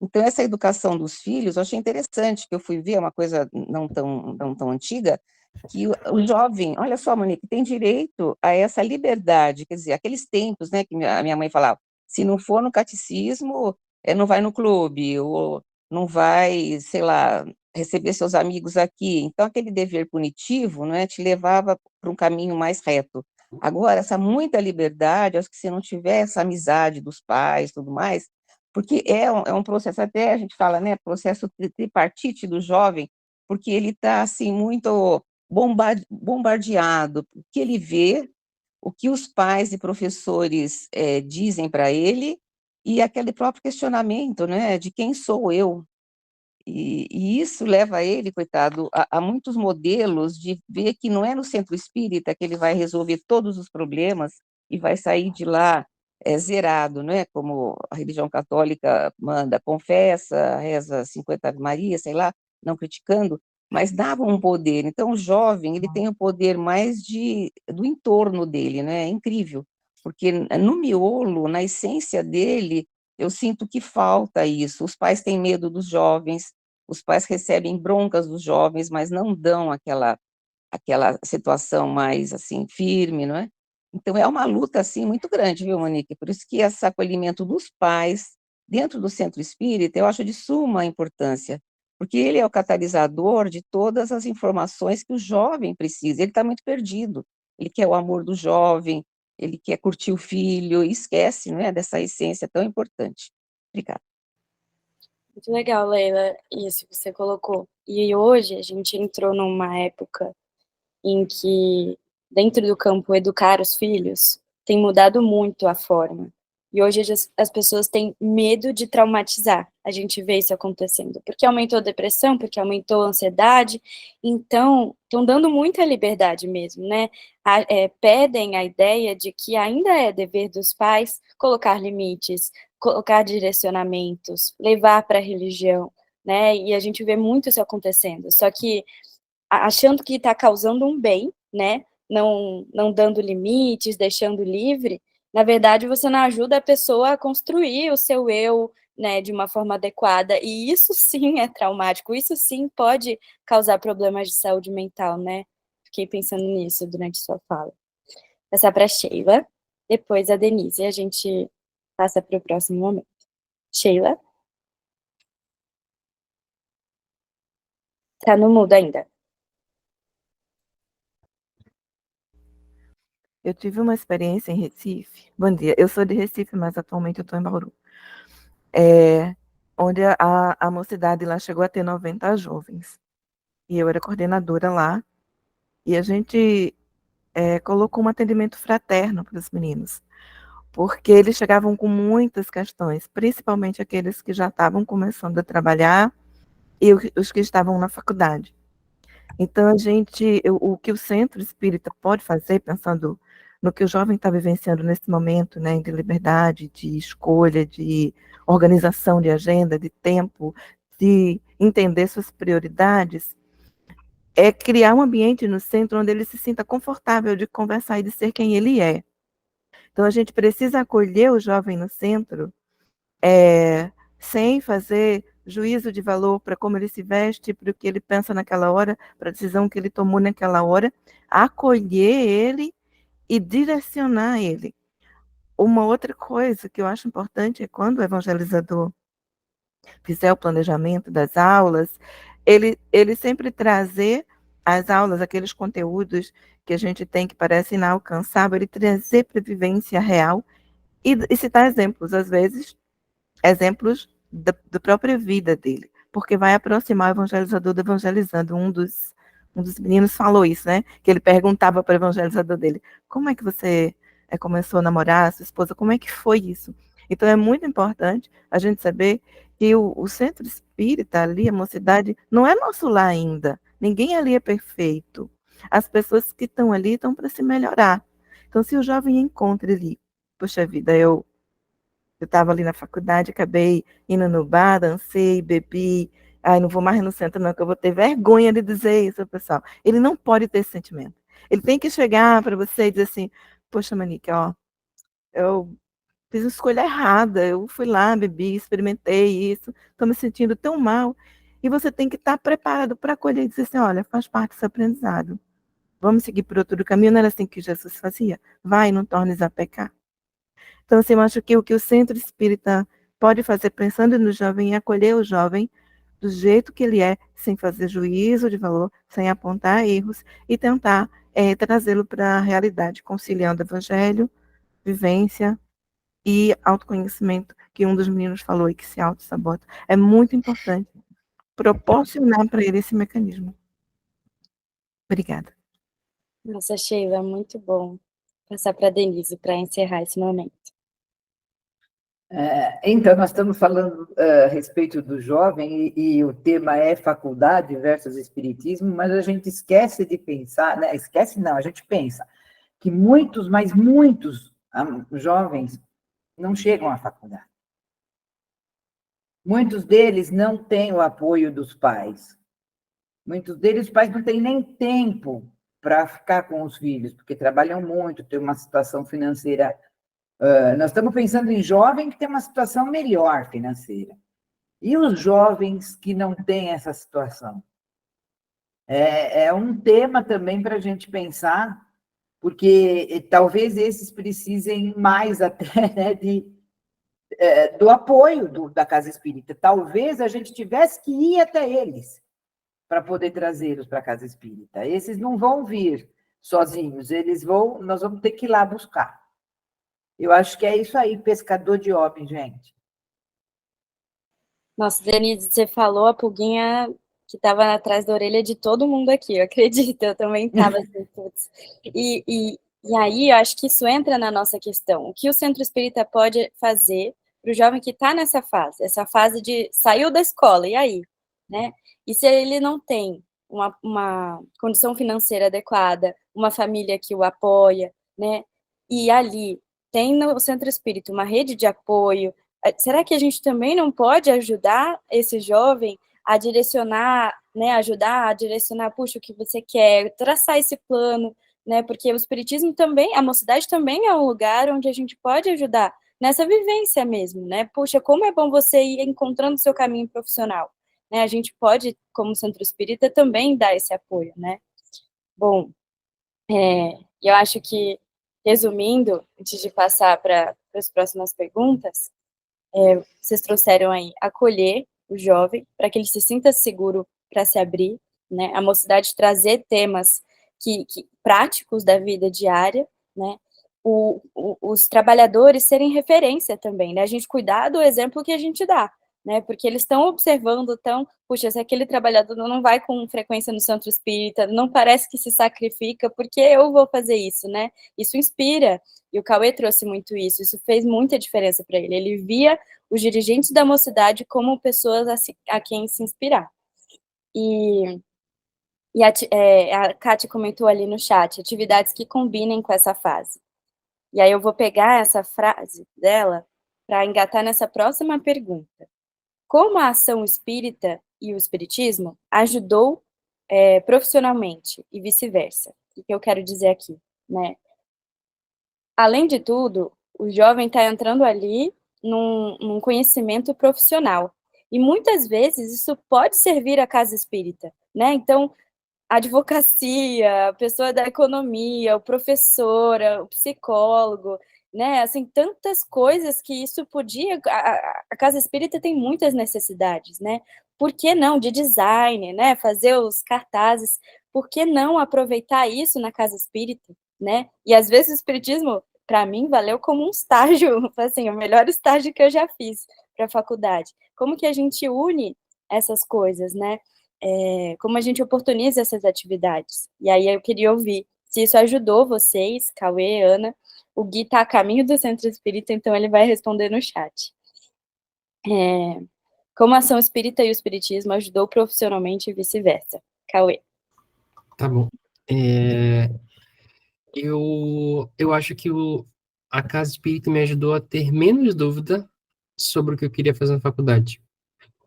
Então, essa educação dos filhos, eu achei interessante, que eu fui ver uma coisa não tão antiga, que o jovem, olha só, Monique, tem direito a essa liberdade, quer dizer, aqueles tempos, né, que a minha mãe falava, se não for no catecismo, não vai no clube, ou não vai, sei lá, receber seus amigos aqui. Então, aquele dever punitivo, né, te levava para um caminho mais reto. Agora, essa muita liberdade, acho que se não tiver essa amizade dos pais, tudo mais, porque é um processo, até a gente fala, né, processo tripartite do jovem, porque ele está, assim, muito bombardeado, o que ele vê, o que os pais e professores dizem para ele, e aquele próprio questionamento, né, de quem sou eu? E isso leva ele, coitado, a muitos modelos de ver que não é no centro espírita que ele vai resolver todos os problemas e vai sair de lá zerado, né? Como a religião católica manda, confessa, reza 50 Ave Maria, sei lá, não criticando, mas dava um poder. Então, o jovem, ele tem o poder mais do entorno dele, né? É incrível, porque no miolo, na essência dele, eu sinto que falta isso. Os pais têm medo dos jovens, os pais recebem broncas dos jovens, mas não dão aquela situação mais assim firme, não é? Então é uma luta assim muito grande, viu, Monique? Por isso que esse acolhimento dos pais dentro do centro espírita eu acho de suma importância, porque ele é o catalisador de todas as informações que o jovem precisa. Ele está muito perdido. Ele quer o amor do jovem, ele quer curtir o filho, e esquece, não é, dessa essência tão importante. Obrigada. Muito legal, Leila, isso que você colocou. E hoje a gente entrou numa época em que, dentro do campo educar os filhos, tem mudado muito a forma. E hoje as pessoas têm medo de traumatizar. A gente vê isso acontecendo. Porque aumentou a depressão, porque aumentou a ansiedade. Então, estão dando muita liberdade mesmo, né? Pedem a ideia de que ainda é dever dos pais colocar limites, colocar direcionamentos, levar para a religião, né? E a gente vê muito isso acontecendo. Só que achando que está causando um bem, né? Não dando limites, deixando livre, na verdade você não ajuda a pessoa a construir o seu eu, né, de uma forma adequada, e isso sim é traumático, isso sim pode causar problemas de saúde mental, né? Fiquei pensando nisso durante sua fala. Passar para a Sheila. depois a Denise, e a gente passa para o próximo momento. Sheila? Tá no mudo ainda. Eu tive uma experiência em Recife. Bom dia, eu sou de Recife, mas atualmente eu estou em Bauru. Onde a mocidade lá chegou a ter 90 jovens. E eu era coordenadora lá. E a gente colocou um atendimento fraterno para os meninos, porque eles chegavam com muitas questões, principalmente aqueles que já estavam começando a trabalhar e os que estavam na faculdade. Então, o que o Centro Espírita pode fazer, pensando no que o jovem está vivenciando nesse momento, né, de liberdade, de escolha, de organização de agenda, de tempo, de entender suas prioridades, é criar um ambiente no centro onde ele se sinta confortável de conversar e de ser quem ele é. Então, a gente precisa acolher o jovem no centro, sem fazer juízo de valor para como ele se veste, para o que ele pensa naquela hora, para a decisão que ele tomou naquela hora, acolher ele e direcionar ele. Uma outra coisa que eu acho importante é quando o evangelizador fizer o planejamento das aulas, ele sempre trazer as aulas, aqueles conteúdos que a gente tem que parece inalcançável, ele trazer para a vivência real e citar exemplos, às vezes, exemplos da própria vida dele, porque vai aproximar o evangelizador do evangelizando. Um dos meninos falou isso, né? Que ele perguntava para o evangelizador dele: como é que você começou a namorar a sua esposa? Como é que foi isso? Então é muito importante a gente saber que o centro espírita ali, a mocidade, não é nosso lar ainda. Ninguém ali é perfeito. As pessoas que estão ali estão para se melhorar. Então, se o jovem encontra ali, poxa vida, eu estava ali na faculdade, acabei indo no bar, dancei, bebi, não vou mais no centro não, que eu vou ter vergonha de dizer isso, pessoal. Ele não pode ter esse sentimento. Ele tem que chegar para você e dizer assim: poxa, Manique, eu fiz uma escolha errada, eu fui lá, bebi, experimentei isso, estou me sentindo tão mal. E você tem que estar preparado para acolher e dizer assim: olha, faz parte desse aprendizado. Vamos seguir por outro caminho, não era assim que Jesus fazia? Vai, não tornes a pecar. Então, assim, eu acho que o que o Centro Espírita pode fazer, pensando no jovem, é acolher o jovem do jeito que ele é, sem fazer juízo de valor, sem apontar erros, e tentar trazê-lo para a realidade, conciliando evangelho, vivência e autoconhecimento, que um dos meninos falou e que se auto-sabota. É muito importante proporcionar para ele esse mecanismo. Obrigada. Nossa, Sheila, muito bom passar para a Denise para encerrar esse momento. Então, nós estamos falando a respeito do jovem e o tema é faculdade versus espiritismo, mas a gente esquece de pensar, né? Esquece não, a gente pensa que muitos, mas muitos jovens não chegam à faculdade. Muitos deles não têm o apoio dos pais. Muitos deles, os pais não têm nem tempo para ficar com os filhos, porque trabalham muito, tem uma situação financeira. Nós estamos pensando em jovem que tem uma situação melhor financeira. E os jovens que não têm essa situação? É um tema também para a gente pensar, porque talvez esses precisem mais até, né, do apoio da Casa Espírita. Talvez a gente tivesse que ir até eles para poder trazê-los para a Casa Espírita. Esses não vão vir sozinhos, nós vamos ter que ir lá buscar. Eu acho que é isso aí, pescador de homem, gente. Nossa, Denise, você falou a pulguinha que estava atrás da orelha de todo mundo aqui, eu acredito, eu também estava assim, putz. E aí, eu acho que isso entra na nossa questão. O que o Centro Espírita pode fazer para o jovem que está nessa fase, essa fase de saiu da escola, e aí? Né? E se ele não tem uma condição financeira adequada, uma família que o apoia, né? E ali tem no Centro Espírita uma rede de apoio. Será que a gente também não pode ajudar esse jovem a direcionar, né, ajudar a direcionar, puxa, o que você quer, traçar esse plano, né, porque o espiritismo também, a mocidade também é um lugar onde a gente pode ajudar nessa vivência mesmo, né, puxa, como é bom você ir encontrando o seu caminho profissional, né, a gente pode, como Centro Espírita, também dar esse apoio, né. Bom, eu acho que resumindo, antes de passar para as próximas perguntas, vocês trouxeram aí acolher o jovem para que ele se sinta seguro para se abrir, né? A mocidade trazer temas práticos da vida diária, né? Os trabalhadores serem referência também, né? A gente cuidar do exemplo que a gente dá, né? Porque eles estão observando, puxa, se aquele trabalhador não vai com frequência no centro espírita, não parece que se sacrifica, porque eu vou fazer isso, né? Isso inspira, e o Cauê trouxe muito isso fez muita diferença para ele. Ele via os dirigentes da mocidade como pessoas a quem se inspirar. E a Kátia comentou ali no chat, atividades que combinem com essa fase. E aí eu vou pegar essa frase dela para engatar nessa próxima pergunta. Como a ação espírita e o espiritismo ajudou profissionalmente e vice-versa? O que eu quero dizer aqui, né? Além de tudo, o jovem está entrando ali num conhecimento profissional. E muitas vezes isso pode servir à casa espírita, né? Então, a advocacia, a pessoa da economia, o professor, o psicólogo, né? Assim, tantas coisas que isso podia... A casa espírita tem muitas necessidades, né? Por que não? De design, né? Fazer os cartazes. Por que não aproveitar isso na casa espírita, né? E às vezes o espiritismo, para mim, valeu como um estágio, assim, o melhor estágio que eu já fiz para a faculdade. Como que a gente une essas coisas, né? Como a gente oportuniza essas atividades. E aí eu queria ouvir se isso ajudou vocês, Cauê, Ana. O Gui está a caminho do Centro Espírita, então ele vai responder no chat. Como a ação espírita e o espiritismo ajudou profissionalmente e vice-versa. Cauê. Tá bom. Eu acho que a casa espírita me ajudou a ter menos dúvida sobre o que eu queria fazer na faculdade.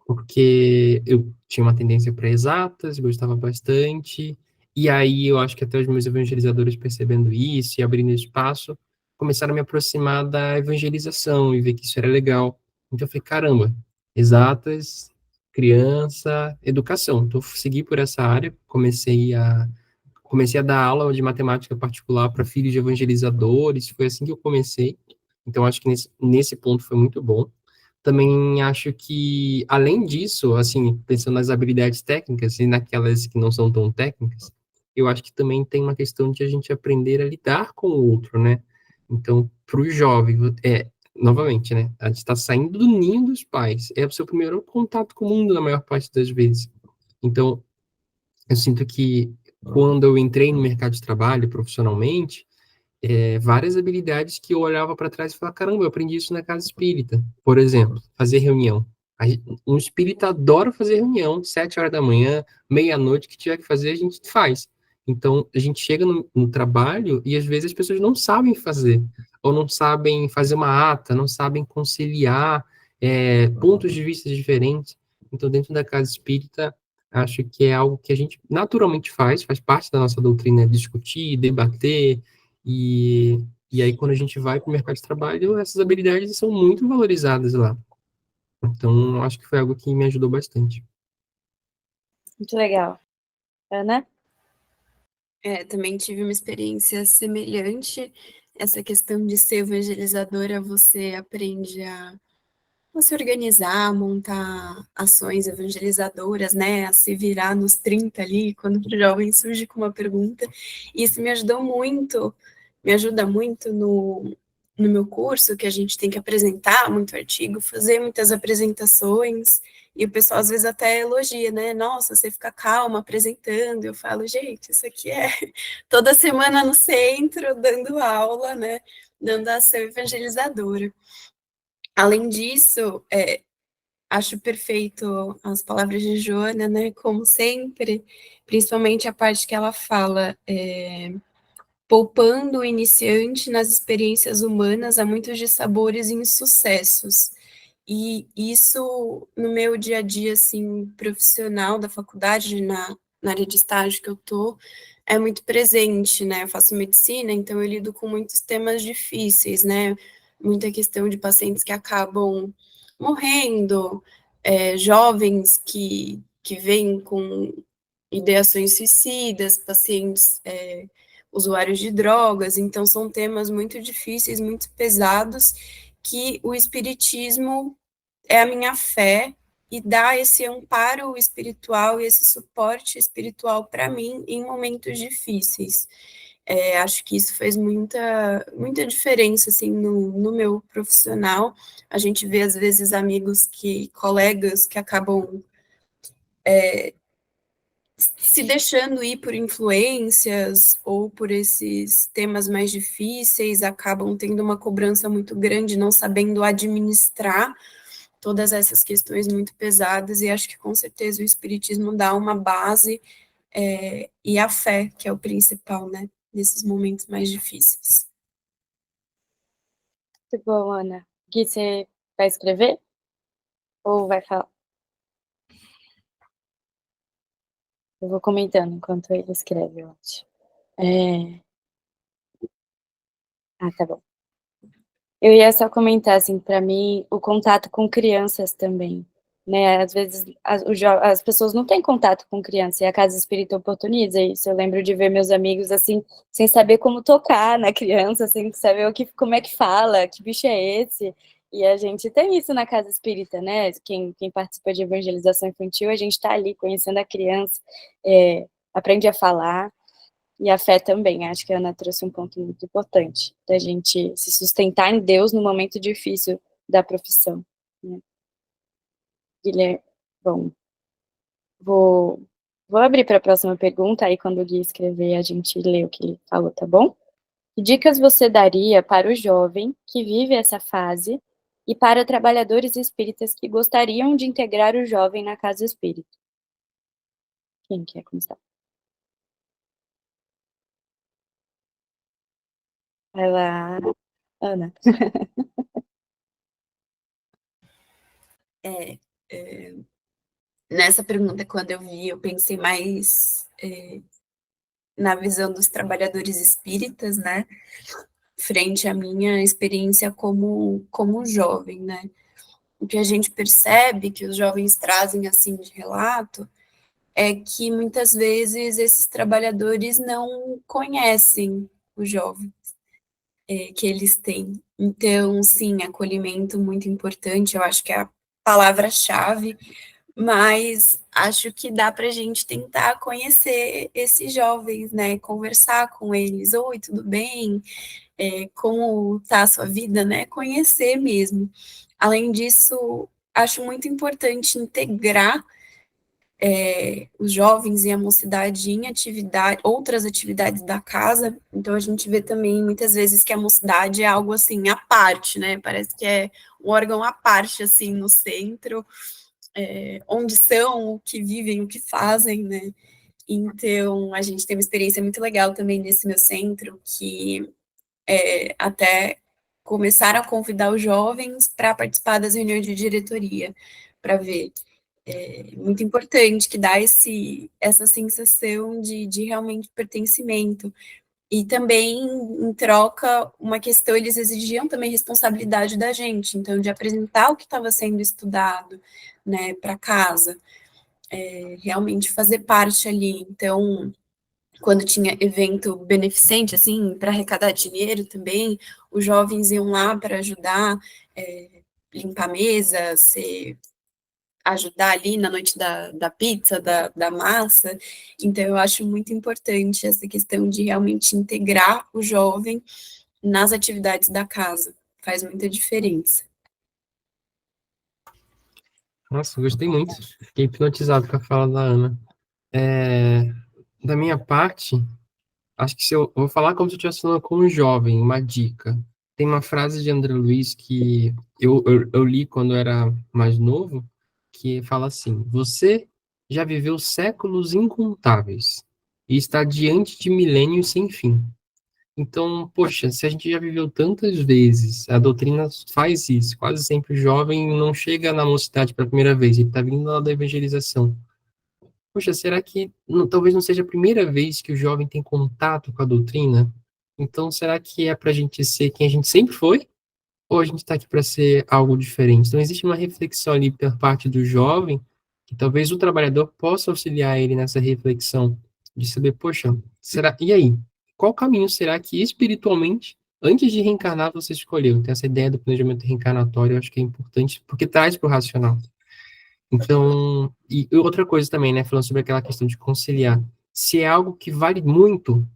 Porque eu tinha uma tendência para exatas, gostava bastante, e aí eu acho que até os meus evangelizadores percebendo isso e abrindo espaço, começaram a me aproximar da evangelização e ver que isso era legal. Então eu falei, caramba, exatas, criança, educação. Então eu segui por essa área, comecei a dar aula de matemática particular para filhos de evangelizadores, foi assim que eu comecei. Então acho que nesse ponto foi muito bom. Também acho que, além disso, assim, pensando nas habilidades técnicas e naquelas que não são tão técnicas, eu acho que também tem uma questão de a gente aprender a lidar com o outro, né? Então, para o jovem, novamente, né? A gente está saindo do ninho dos pais, é o seu primeiro contato com o mundo na maior parte das vezes. Então, eu sinto que quando eu entrei no mercado de trabalho profissionalmente, várias habilidades que eu olhava para trás e falava, caramba, eu aprendi isso na casa espírita. Por exemplo, fazer reunião. Um espírita adora fazer reunião, 7 horas da manhã, meia-noite, que tiver que fazer, a gente faz. Então, a gente chega no trabalho e às vezes as pessoas não sabem fazer, ou não sabem fazer uma ata, não sabem conciliar pontos de vista diferentes. Então, dentro da casa espírita, acho que é algo que a gente naturalmente faz parte da nossa doutrina discutir, debater, e aí, quando a gente vai para o mercado de trabalho, essas habilidades são muito valorizadas lá. Então, acho que foi algo que me ajudou bastante. Muito legal. Ana? Também tive uma experiência semelhante. Essa questão de ser evangelizadora, você aprende a se organizar, montar ações evangelizadoras, né, a se virar nos 30 ali, quando o jovem surge com uma pergunta. Isso me ajudou muito, me ajuda muito no meu curso, que a gente tem que apresentar muito artigo, fazer muitas apresentações, e o pessoal às vezes até elogia, né, nossa, você fica calma apresentando, eu falo, gente, isso aqui é toda semana no centro, dando aula, né, dando ação evangelizadora. Além disso, acho perfeito as palavras de Joana, né, como sempre, principalmente a parte que ela fala, poupando o iniciante nas experiências humanas a muitos dissabores e insucessos. E isso, no meu dia a dia, assim, profissional da faculdade, na área de estágio que eu tô, é muito presente, né, eu faço medicina, então eu lido com muitos temas difíceis, né, muita questão de pacientes que acabam morrendo, jovens que vêm com ideações suicidas, pacientes usuários de drogas, então são temas muito difíceis, muito pesados, que o espiritismo é a minha fé e dá esse amparo espiritual e esse suporte espiritual para mim em momentos difíceis. Acho que isso fez muita diferença, assim, no meu profissional. A gente vê, às vezes, colegas que acabam se deixando ir por influências ou por esses temas mais difíceis, acabam tendo uma cobrança muito grande, não sabendo administrar todas essas questões muito pesadas, e acho que com certeza o espiritismo dá uma base, e a fé, que é o principal, né, nesses momentos mais difíceis. Muito bom, Ana. Gui, você vai escrever? Ou vai falar? Eu vou comentando enquanto ele escreve, eu acho. Tá bom. Eu ia só comentar, assim, para mim, o contato com crianças também, né? Às vezes as pessoas não têm contato com criança, e a Casa Espírita oportuniza isso. Eu lembro de ver meus amigos, assim, sem saber como tocar na criança, sem saber como é que fala, que bicho é esse. E a gente tem isso na Casa Espírita, né? Quem participa de evangelização infantil, a gente está ali conhecendo a criança, aprende a falar. E a fé também, acho que a Ana trouxe um ponto muito importante, da gente se sustentar em Deus no momento difícil da profissão, né? Guilherme, bom, vou abrir para a próxima pergunta, aí quando o Gui escrever a gente lê o que ele falou, tá bom? Que dicas você daria para o jovem que vive essa fase e para trabalhadores espíritas que gostariam de integrar o jovem na casa espírita? Quem quer começar? Vai lá, Ana. Nessa pergunta, quando eu vi, eu pensei mais na visão dos trabalhadores espíritas, né, frente à minha experiência como jovem, né. O que a gente percebe que os jovens trazem, assim, de relato, é que muitas vezes esses trabalhadores não conhecem os jovens que eles têm. Então, sim, acolhimento muito importante, eu acho que é a palavra-chave, mas acho que dá para a gente tentar conhecer esses jovens, né? Conversar com eles. Oi, tudo bem? Como está a sua vida, né? Conhecer mesmo. Além disso, acho muito importante integrar os jovens e a mocidade em outras atividades da casa. Então, a gente vê também, muitas vezes, que a mocidade é algo, assim, à parte, né? Parece que é um órgão à parte, assim, no centro, onde são, o que vivem, o que fazem, né? Então, a gente tem uma experiência muito legal também nesse meu centro, que até começaram a convidar os jovens para participar das reuniões de diretoria, para ver. Muito importante, que dá essa sensação de realmente pertencimento. E também, em troca, uma questão, eles exigiam também responsabilidade da gente, então, de apresentar o que estava sendo estudado, né, para casa, realmente fazer parte ali. Então, quando tinha evento beneficente, assim, para arrecadar dinheiro também, os jovens iam lá para ajudar, limpar mesas, ajudar ali na noite da pizza, da massa. Então, eu acho muito importante essa questão de realmente integrar o jovem nas atividades da casa. Faz muita diferença. Nossa, gostei muito. Fiquei hipnotizado com a fala da Ana. Da minha parte, acho que se eu vou falar como se eu estivesse falando com um jovem, uma dica. Tem uma frase de André Luiz que eu li quando era mais novo, que fala assim: você já viveu séculos incontáveis e está diante de milênios sem fim. Então, poxa, se a gente já viveu tantas vezes, a doutrina faz isso. Quase sempre o jovem não chega na mocidade pela primeira vez, ele está vindo lá da evangelização. Poxa, será que talvez não seja a primeira vez que o jovem tem contato com a doutrina? Então, será que é para a gente ser quem a gente sempre foi? Ou a gente está aqui para ser algo diferente? Então, existe uma reflexão ali por parte do jovem, que talvez o trabalhador possa auxiliar ele nessa reflexão, de saber, poxa, será, e aí? qual caminho será que espiritualmente, antes de reencarnar, você escolheu? Então, essa ideia do planejamento reencarnatório, eu acho que é importante, porque traz para o racional. Então, e outra coisa também, né, falando sobre aquela questão de conciliar. Se é algo que vale muito,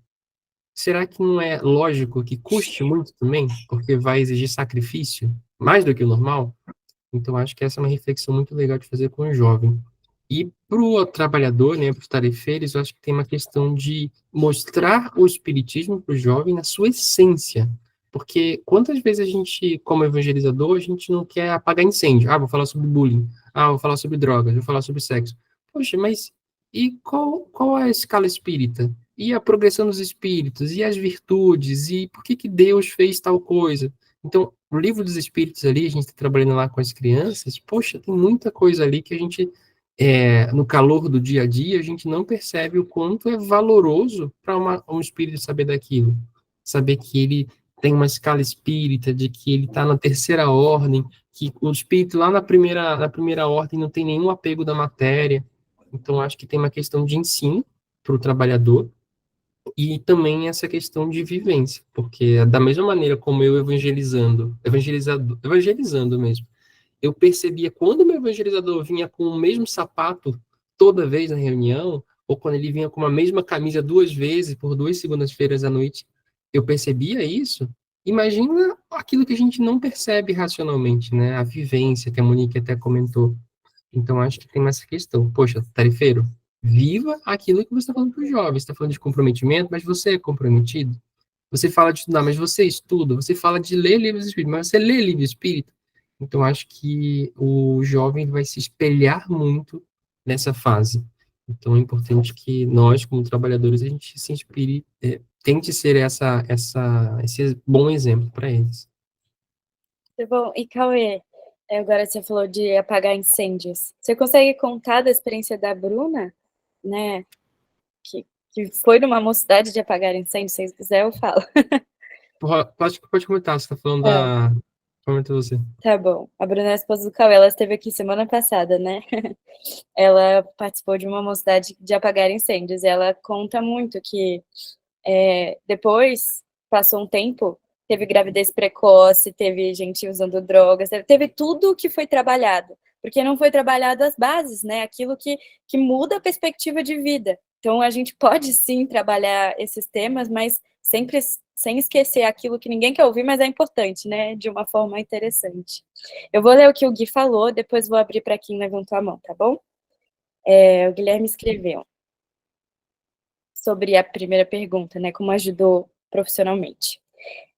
será que não é lógico que custe muito também? Porque vai exigir sacrifício, mais do que o normal? Então, acho que essa é uma reflexão muito legal de fazer com o jovem. E para o trabalhador, né, para os tarefeiros, eu acho que tem uma questão de mostrar o espiritismo para o jovem na sua essência. Porque quantas vezes a gente, como evangelizador, a gente não quer apagar incêndio? Ah, vou falar sobre bullying. Ah, vou falar sobre drogas. Vou falar sobre sexo. Poxa, mas e qual é a escala espírita? E a progressão dos espíritos? E as virtudes? E por que Deus fez tal coisa? Então, o livro dos espíritos ali, a gente está trabalhando lá com as crianças, poxa, tem muita coisa ali que a gente, no calor do dia a dia, a gente não percebe o quanto é valoroso para um espírito saber daquilo. Saber que ele tem uma escala espírita, de que ele está na terceira ordem, que o espírito lá na primeira ordem não tem nenhum apego da matéria. Então, acho que tem uma questão de ensino para o trabalhador, e também essa questão de vivência, porque da mesma maneira como eu evangelizando mesmo, eu percebia quando o meu evangelizador vinha com o mesmo sapato toda vez na reunião, ou quando ele vinha com a mesma camisa 2 vezes por 2 segundas-feiras à noite, eu percebia isso. Imagina aquilo que a gente não percebe racionalmente, né? A vivência que a Monique até comentou. Então, acho que tem essa questão. Poxa, tarefeiro, viva aquilo que você está falando para os jovens. Você está falando de comprometimento, mas você é comprometido. Você fala de estudar, mas você estuda. Você fala de ler livros espíritas, mas você lê livro espírita. Então, acho que o jovem vai se espelhar muito nessa fase. Então, é importante que nós, como trabalhadores, a gente se inspire, tente ser esse bom exemplo para eles. Tá bom. E Cauê, agora você falou de apagar incêndios. Você consegue contar da experiência da Bruna, né? Que foi numa mocidade de apagar incêndios? Se você quiser, eu falo. Pode comentar, você está falando da... Comenta você. Tá bom. A Bruna é a esposa do Cauê, ela esteve aqui semana passada, né? Ela participou de uma mocidade de apagar incêndios, e ela conta muito que depois, passou um tempo, teve gravidez precoce, teve gente usando drogas, teve tudo que foi trabalhado, porque não foi trabalhado as bases, né? Aquilo que muda a perspectiva de vida. Então, a gente pode sim trabalhar esses temas, mas sempre sem esquecer aquilo que ninguém quer ouvir, mas é importante, né? De uma forma interessante. Eu vou ler o que o Gui falou, depois vou abrir para quem levantou a mão, tá bom? O Guilherme escreveu sobre a primeira pergunta, né? Como ajudou profissionalmente.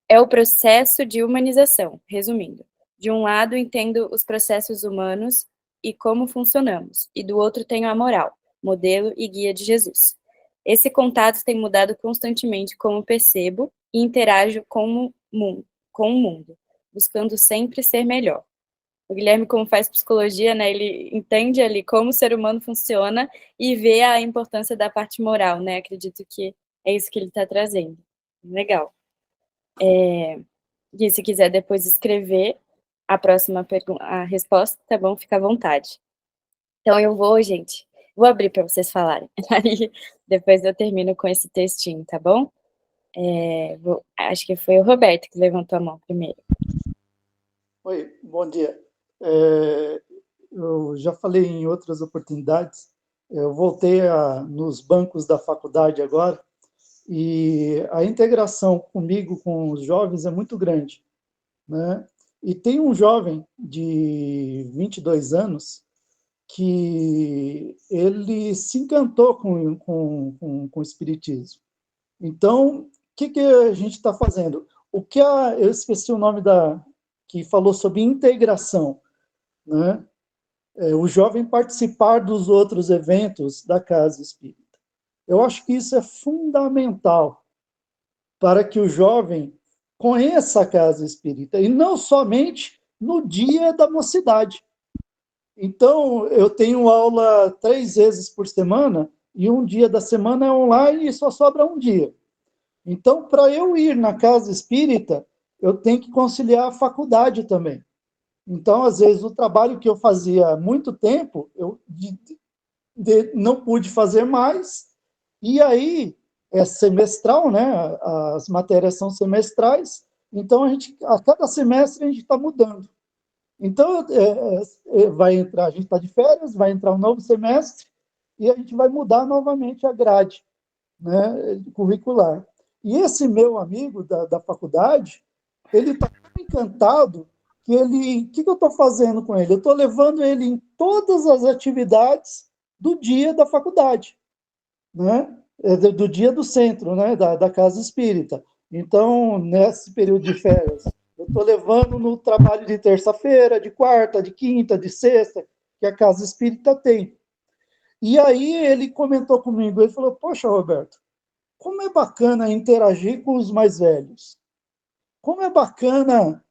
É o processo de humanização, resumindo. De um lado, entendo os processos humanos e como funcionamos, e do outro tenho a moral, modelo e guia de Jesus. Esse contato tem mudado constantemente como percebo e interajo com o mundo, buscando sempre ser melhor. O Guilherme, como faz psicologia, né, ele entende ali como o ser humano funciona e vê a importância da parte moral, né? Acredito que é isso que ele está trazendo. Legal. E se quiser depois escrever a próxima a resposta, tá bom? Fica à vontade. Então eu vou, gente, vou abrir para vocês falarem. Aí depois eu termino com esse textinho, tá bom? Acho que foi o Roberto que levantou a mão primeiro. Oi, bom dia. Eu já falei em outras oportunidades, eu voltei nos bancos da faculdade agora, e a integração comigo, com os jovens, é muito grande, né? E tem um jovem de 22 anos que ele se encantou com o espiritismo. Então, o que a gente está fazendo? Eu esqueci o nome que falou sobre integração, né? O jovem participar dos outros eventos da Casa Espírita. Eu acho que isso é fundamental para que o jovem conheça a Casa Espírita, e não somente no dia da mocidade. Então, eu tenho aula 3 vezes por semana, e um dia da semana é online e só sobra um dia. Então, para eu ir na Casa Espírita, eu tenho que conciliar a faculdade também. Então, às vezes, o trabalho que eu fazia há muito tempo, eu não pude fazer mais, e aí é semestral, né? As matérias são semestrais, então a cada semestre a gente está mudando. Então, vai entrar, a gente está de férias, vai entrar um novo semestre e a gente vai mudar novamente a grade, né, curricular. E esse meu amigo da faculdade, ele está tão encantado que o que eu estou fazendo com ele? Eu estou levando ele em todas as atividades do dia da faculdade, né? Do dia do centro, né? Da casa espírita. Então, nesse período de férias, eu estou levando no trabalho de terça-feira, de quarta, de quinta, de sexta, que a casa espírita tem. E aí ele comentou comigo, ele falou, poxa, Roberto, como é bacana interagir com os mais velhos. Como é bacana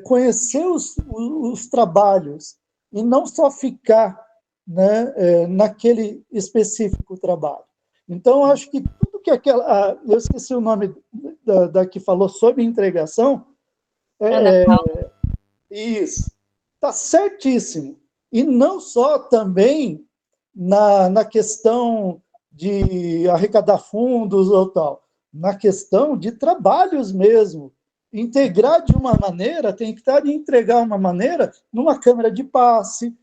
conhecer os trabalhos e não só ficar, né, naquele específico trabalho. Então, acho que tudo que aquela... eu esqueci o nome da que falou sobre integração. Isso. Está certíssimo. E não só também na questão de arrecadar fundos ou tal, na questão de trabalhos mesmo. Integrar de uma maneira, tem que estar de entregar uma maneira numa câmara de passe,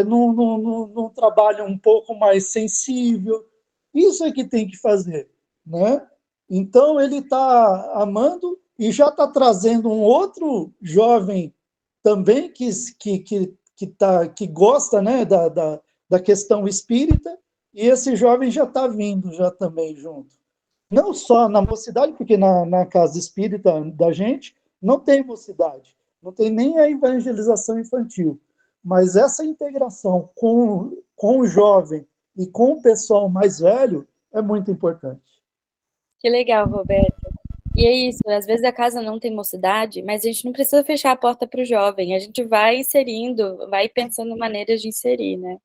num trabalho um pouco mais sensível. Isso é que tem que fazer, né? Então, ele está amando e já está trazendo um outro jovem também que gosta, né, da questão espírita, e esse jovem já está vindo já também junto. Não só na mocidade, porque na casa espírita da gente não tem mocidade, não tem nem a evangelização infantil, mas essa integração com o jovem e com o pessoal mais velho é muito importante. Que legal, Roberto. E é isso, às vezes a casa não tem mocidade, mas a gente não precisa fechar a porta para o jovem, a gente vai inserindo, vai pensando maneiras de inserir, né?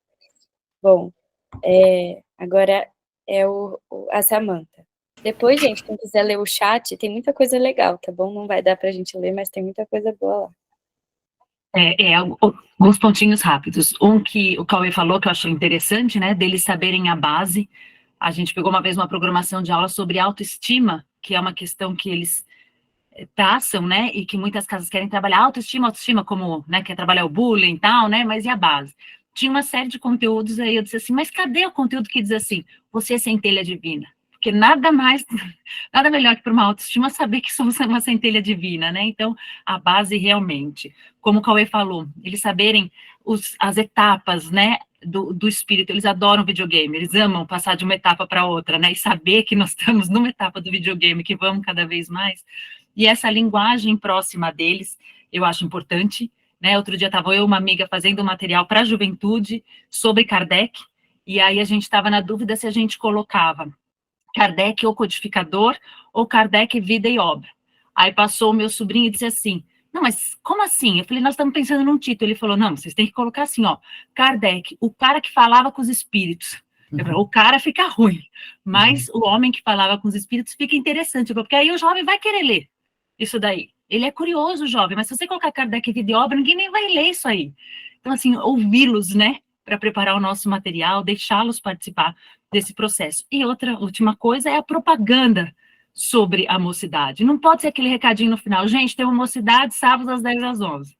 Bom, agora é a Samantha. Depois, gente, quem quiser ler o chat, tem muita coisa legal, tá bom? Não vai dar para a gente ler, mas tem muita coisa boa lá. Alguns pontinhos rápidos. Um que o Cauê falou, que eu achei interessante, né, deles saberem a base. A gente pegou uma vez uma programação de aula sobre autoestima, que é uma questão que eles traçam, né, e que muitas casas querem trabalhar autoestima, como, né, quer trabalhar o bullying e tal, né, mas e a base? Tinha uma série de conteúdos aí, eu disse assim, mas cadê o conteúdo que diz assim, você é centelha divina? Porque nada melhor que para uma autoestima saber que somos uma centelha divina, né? Então, a base realmente, como o Cauê falou, eles saberem as etapas, né, do espírito, eles adoram videogame, eles amam passar de uma etapa para outra, né, e saber que nós estamos numa etapa do videogame, que vamos cada vez mais, e essa linguagem próxima deles, eu acho importante, né? Outro dia estava eu e uma amiga fazendo um material para a juventude sobre Kardec, e aí a gente estava na dúvida se a gente colocava Kardec ou codificador, ou Kardec vida e obra. Aí passou o meu sobrinho e disse assim, não, mas como assim? Eu falei, nós estamos pensando num título. Ele falou, não, vocês têm que colocar assim, ó, Kardec, o cara que falava com os espíritos. Eu falei, o cara fica ruim, mas o homem que falava com os espíritos fica interessante, porque aí o jovem vai querer ler isso daí. Ele é curioso, jovem, mas se você colocar Kardec vida e obra, ninguém nem vai ler isso aí. Então, assim, ouvi-los, né, para preparar o nosso material, deixá-los participar desse processo. E outra última coisa é a propaganda sobre a mocidade. Não pode ser aquele recadinho no final, gente, tem uma mocidade sábado às 10 às 11.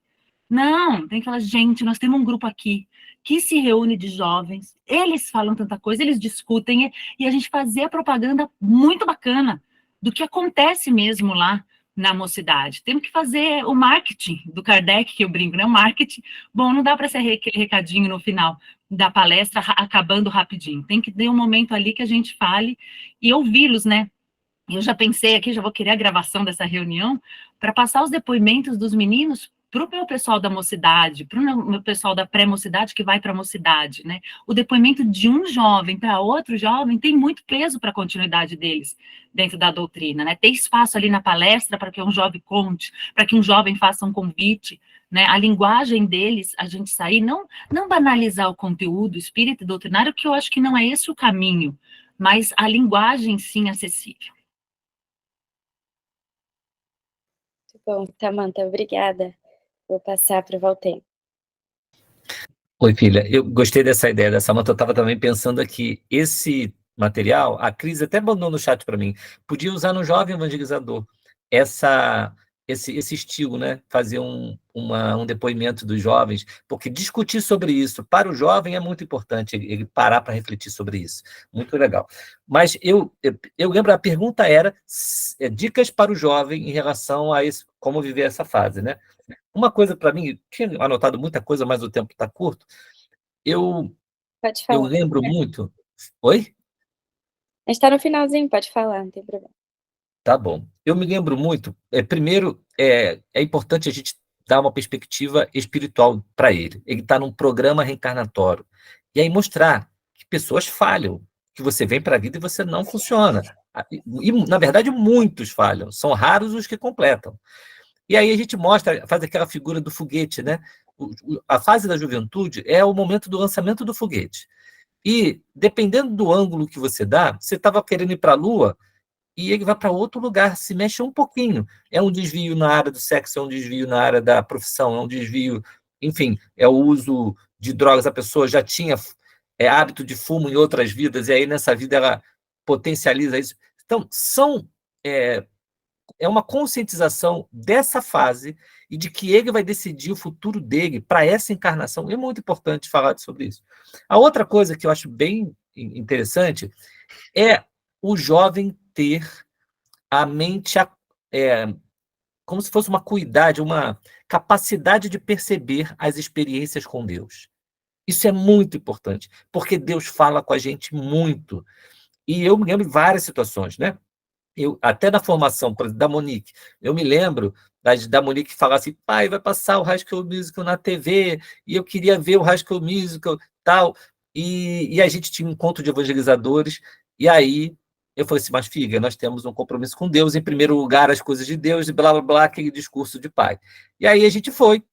Não, tem que falar, gente, nós temos um grupo aqui que se reúne de jovens, eles falam tanta coisa, eles discutem, e a gente fazer a propaganda muito bacana do que acontece mesmo lá na mocidade. Temos que fazer o marketing do Kardec, que eu brinco, né? O marketing, bom, não dá para ser aquele recadinho no final da palestra, acabando rapidinho. Tem que ter um momento ali que a gente fale e ouvi-los, né? Eu já pensei aqui, já vou querer a gravação dessa reunião, para passar os depoimentos dos meninos para o meu pessoal da mocidade, para o meu pessoal da pré-mocidade que vai para a mocidade, né? O depoimento de um jovem para outro jovem tem muito peso para a continuidade deles dentro da doutrina, né? Ter espaço ali na palestra para que um jovem conte, para que um jovem faça um convite, né? A linguagem deles, a gente sair, não banalizar o conteúdo espírita e doutrinário, que eu acho que não é esse o caminho, mas a linguagem, sim, acessível. Muito bom, Samantha, obrigada. Vou passar para o Valtem. Oi, filha. Eu gostei dessa ideia da Samantha. Eu estava também pensando aqui, esse material, a Cris até mandou no chat para mim, podia usar no jovem evangelizador esse estilo, né? Fazer um depoimento dos jovens, porque discutir sobre isso para o jovem é muito importante, ele parar para refletir sobre isso. Muito legal. Mas eu lembro, a pergunta era dicas para o jovem em relação a isso, como viver essa fase, né? Uma coisa para mim, eu tinha anotado muita coisa, mas o tempo está curto, Pode eu falar. lembro muito... Oi? A gente está no finalzinho, pode falar, não tem problema. Tá bom. Eu me lembro muito, primeiro, é importante a gente dar uma perspectiva espiritual para ele. Ele está num programa reencarnatório. E aí mostrar que pessoas falham, que você vem para a vida e você não funciona. E, na verdade, muitos falham. São raros os que completam. E aí a gente mostra, faz aquela figura do foguete, né? A fase da juventude é o momento do lançamento do foguete. E, dependendo do ângulo que você dá, você estava querendo ir para a Lua, e ele vai para outro lugar, se mexe um pouquinho. É um desvio na área do sexo, é um desvio na área da profissão, é um desvio, enfim, é o uso de drogas. A pessoa já tinha hábito de fumo em outras vidas, e aí nessa vida ela potencializa isso. Então, é uma conscientização dessa fase e de que ele vai decidir o futuro dele para essa encarnação. É muito importante falar sobre isso. A outra coisa que eu acho bem interessante é o jovem ter a mente como se fosse uma acuidade, uma capacidade de perceber as experiências com Deus. Isso é muito importante, porque Deus fala com a gente muito. E eu me lembro de várias situações, né? Até na formação, por exemplo, da Monique, eu me lembro da Monique falar assim, pai, vai passar o High School Musical na TV, e eu queria ver o High School Musical, tal, e a gente tinha um encontro de evangelizadores, e aí eu falei assim, mas filha, nós temos um compromisso com Deus, em primeiro lugar as coisas de Deus, e blá, blá, blá, aquele discurso de pai. E aí a gente foi.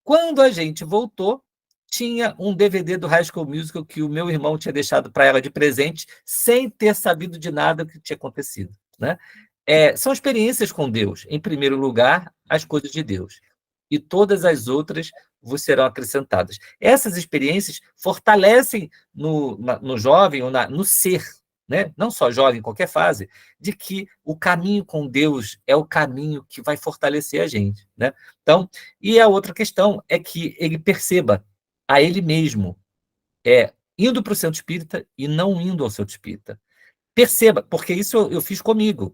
Quando a gente voltou, tinha um DVD do High School Musical que o meu irmão tinha deixado para ela de presente, sem ter sabido de nada que tinha acontecido, né? São experiências com Deus. Em primeiro lugar, as coisas de Deus. E todas as outras vos serão acrescentadas. Essas experiências fortalecem no jovem, ou no ser, né? Não só jovem, em qualquer fase, de que o caminho com Deus é o caminho que vai fortalecer a gente, né? Então, e a outra questão é que ele perceba a ele mesmo, indo para o centro espírita e não indo ao centro espírita. Perceba, porque isso eu fiz comigo.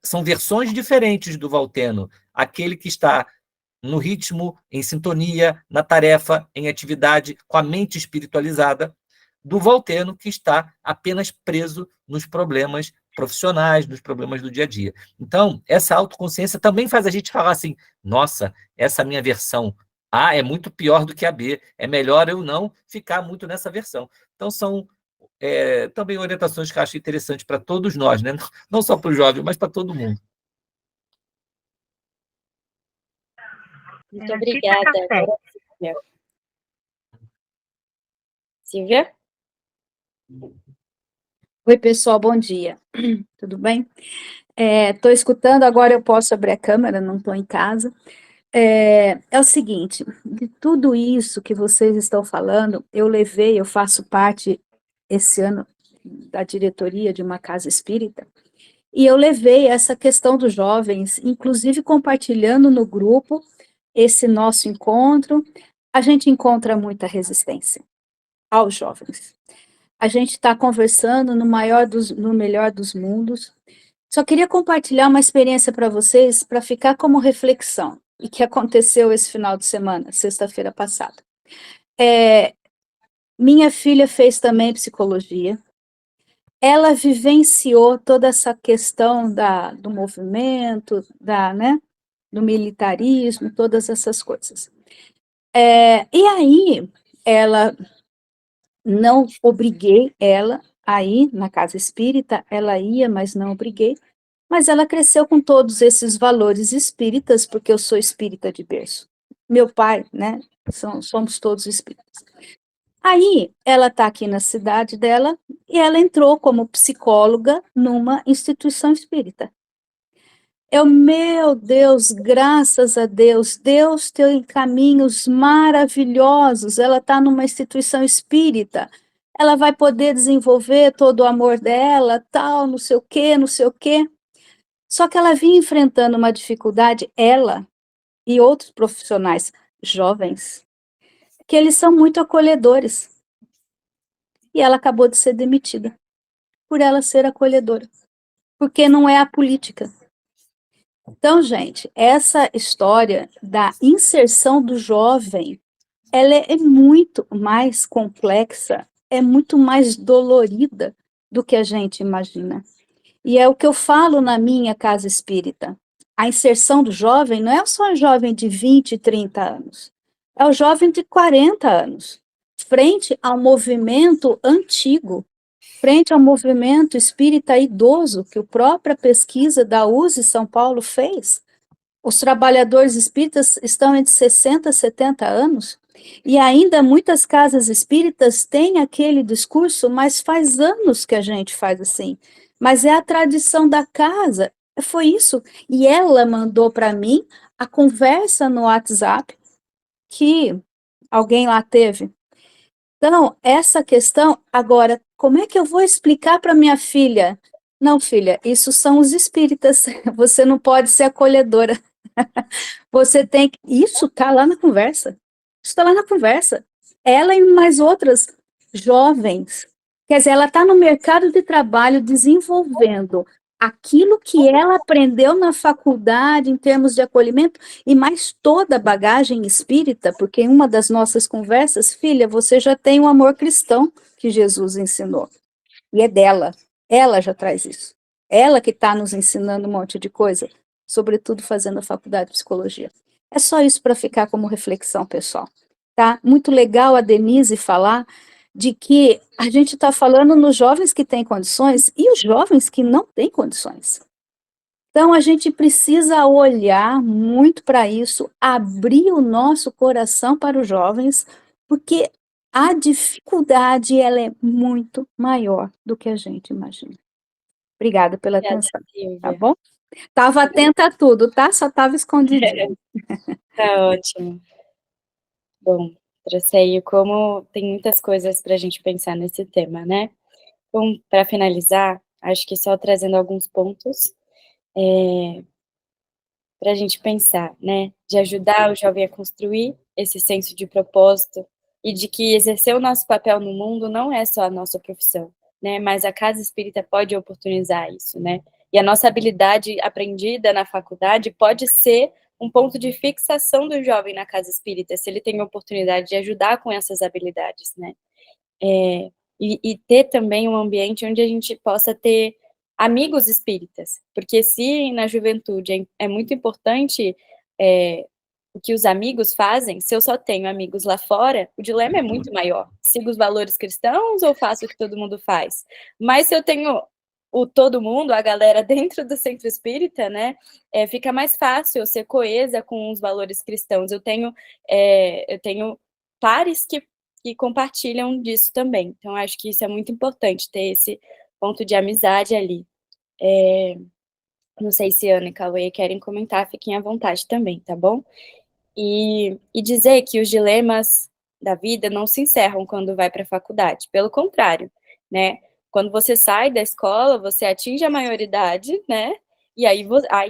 São versões diferentes do Valteno. Aquele que está no ritmo, em sintonia, na tarefa, em atividade, com a mente espiritualizada, do Valteno, que está apenas preso nos problemas profissionais, nos problemas do dia a dia. Então, essa autoconsciência também faz a gente falar assim, nossa, essa minha versão A é muito pior do que a B, é melhor eu não ficar muito nessa versão. Então, são também orientações que eu acho interessante para todos nós, né? Não só para o jovem, mas para todo mundo. Muito obrigada. Silvia? Oi, pessoal, bom dia. Tudo bem? Estou escutando, agora eu posso abrir a câmera, não estou em casa. É o seguinte, de tudo isso que vocês estão falando, eu faço parte esse ano da diretoria de uma casa espírita, e eu levei essa questão dos jovens, inclusive compartilhando no grupo esse nosso encontro. A gente encontra muita resistência aos jovens. A gente está conversando no melhor dos mundos. Só queria compartilhar uma experiência para vocês, para ficar como reflexão, e que aconteceu esse final de semana, sexta-feira passada. Minha filha fez também psicologia. Ela vivenciou toda essa questão do movimento, do militarismo, todas essas coisas. E aí, não obriguei ela a ir na casa espírita, ela ia, mas não obriguei, mas ela cresceu com todos esses valores espíritas, porque eu sou espírita de berço. Meu pai, né, somos todos espíritas. Aí, ela está aqui na cidade dela, e ela entrou como psicóloga numa instituição espírita. Meu Deus, graças a Deus, Deus tem caminhos maravilhosos. Ela está numa instituição espírita. ela vai poder desenvolver todo o amor dela, tal, não sei o quê, não sei o quê. Só que ela vinha enfrentando uma dificuldade, ela e outros profissionais jovens, que eles são muito acolhedores. E ela acabou de ser demitida por ela ser acolhedora, porque não é a política. Então, gente, essa história da inserção do jovem, ela é muito mais complexa, é muito mais dolorida do que a gente imagina. E é o que eu falo na minha casa espírita. A inserção do jovem não é só o jovem de 20, 30 anos, é o jovem de 40 anos, frente ao movimento antigo, frente ao movimento espírita idoso, que a própria pesquisa da USE São Paulo fez. Os trabalhadores espíritas estão entre 60 e 70 anos, e ainda muitas casas espíritas têm aquele discurso, mas faz anos que a gente faz assim. Mas é a tradição da casa, foi isso. E ela mandou para mim a conversa no WhatsApp que alguém lá teve. Então, essa questão, agora, como é que eu vou explicar para minha filha? Não, filha, isso são os espíritas, você não pode ser acolhedora. Você tem que. Isso está lá na conversa. Isso está lá na conversa. Ela e mais outras jovens. Quer dizer, ela está no mercado de trabalho desenvolvendo aquilo que ela aprendeu na faculdade em termos de acolhimento e mais toda a bagagem espírita, porque em uma das nossas conversas, filha, você já tem o amor cristão que Jesus ensinou. E é dela. Ela já traz isso. Ela que está nos ensinando um monte de coisa, sobretudo fazendo a faculdade de psicologia. É só isso para ficar como reflexão, pessoal. Tá? Muito legal a Denise falar de que a gente está falando nos jovens que têm condições e os jovens que não têm condições. Então, a gente precisa olhar muito para isso, abrir o nosso coração para os jovens, porque a dificuldade ela é muito maior do que a gente imagina. Obrigada pela atenção, tá bom? Estava atenta a tudo, tá? Só estava escondidinha. Tá ótimo. Bom, trouxe aí como tem muitas coisas para a gente pensar nesse tema, né? Bom, para finalizar, acho que só trazendo alguns pontos para a gente pensar, né? De ajudar o jovem a construir esse senso de propósito e de que exercer o nosso papel no mundo não é só a nossa profissão, né? Mas a casa espírita pode oportunizar isso, né? E a nossa habilidade aprendida na faculdade pode ser um ponto de fixação do jovem na casa espírita, se ele tem a oportunidade de ajudar com essas habilidades, né? E ter também um ambiente onde a gente possa ter amigos espíritas, porque se na juventude é muito importante o que os amigos fazem, se eu só tenho amigos lá fora, o dilema é muito maior. Sigo os valores cristãos ou faço o que todo mundo faz? Mas se eu tenho o todo mundo, a galera dentro do centro espírita, né, fica mais fácil eu ser coesa com os valores cristãos. Eu tenho pares que compartilham disso também. Então, acho que isso é muito importante, ter esse ponto de amizade ali. Não sei se Ana e Cauê querem comentar, fiquem à vontade também, tá bom? E dizer que os dilemas da vida não se encerram quando vai para a faculdade, pelo contrário, né? Quando você sai da escola, você atinge a maioridade, né? E aí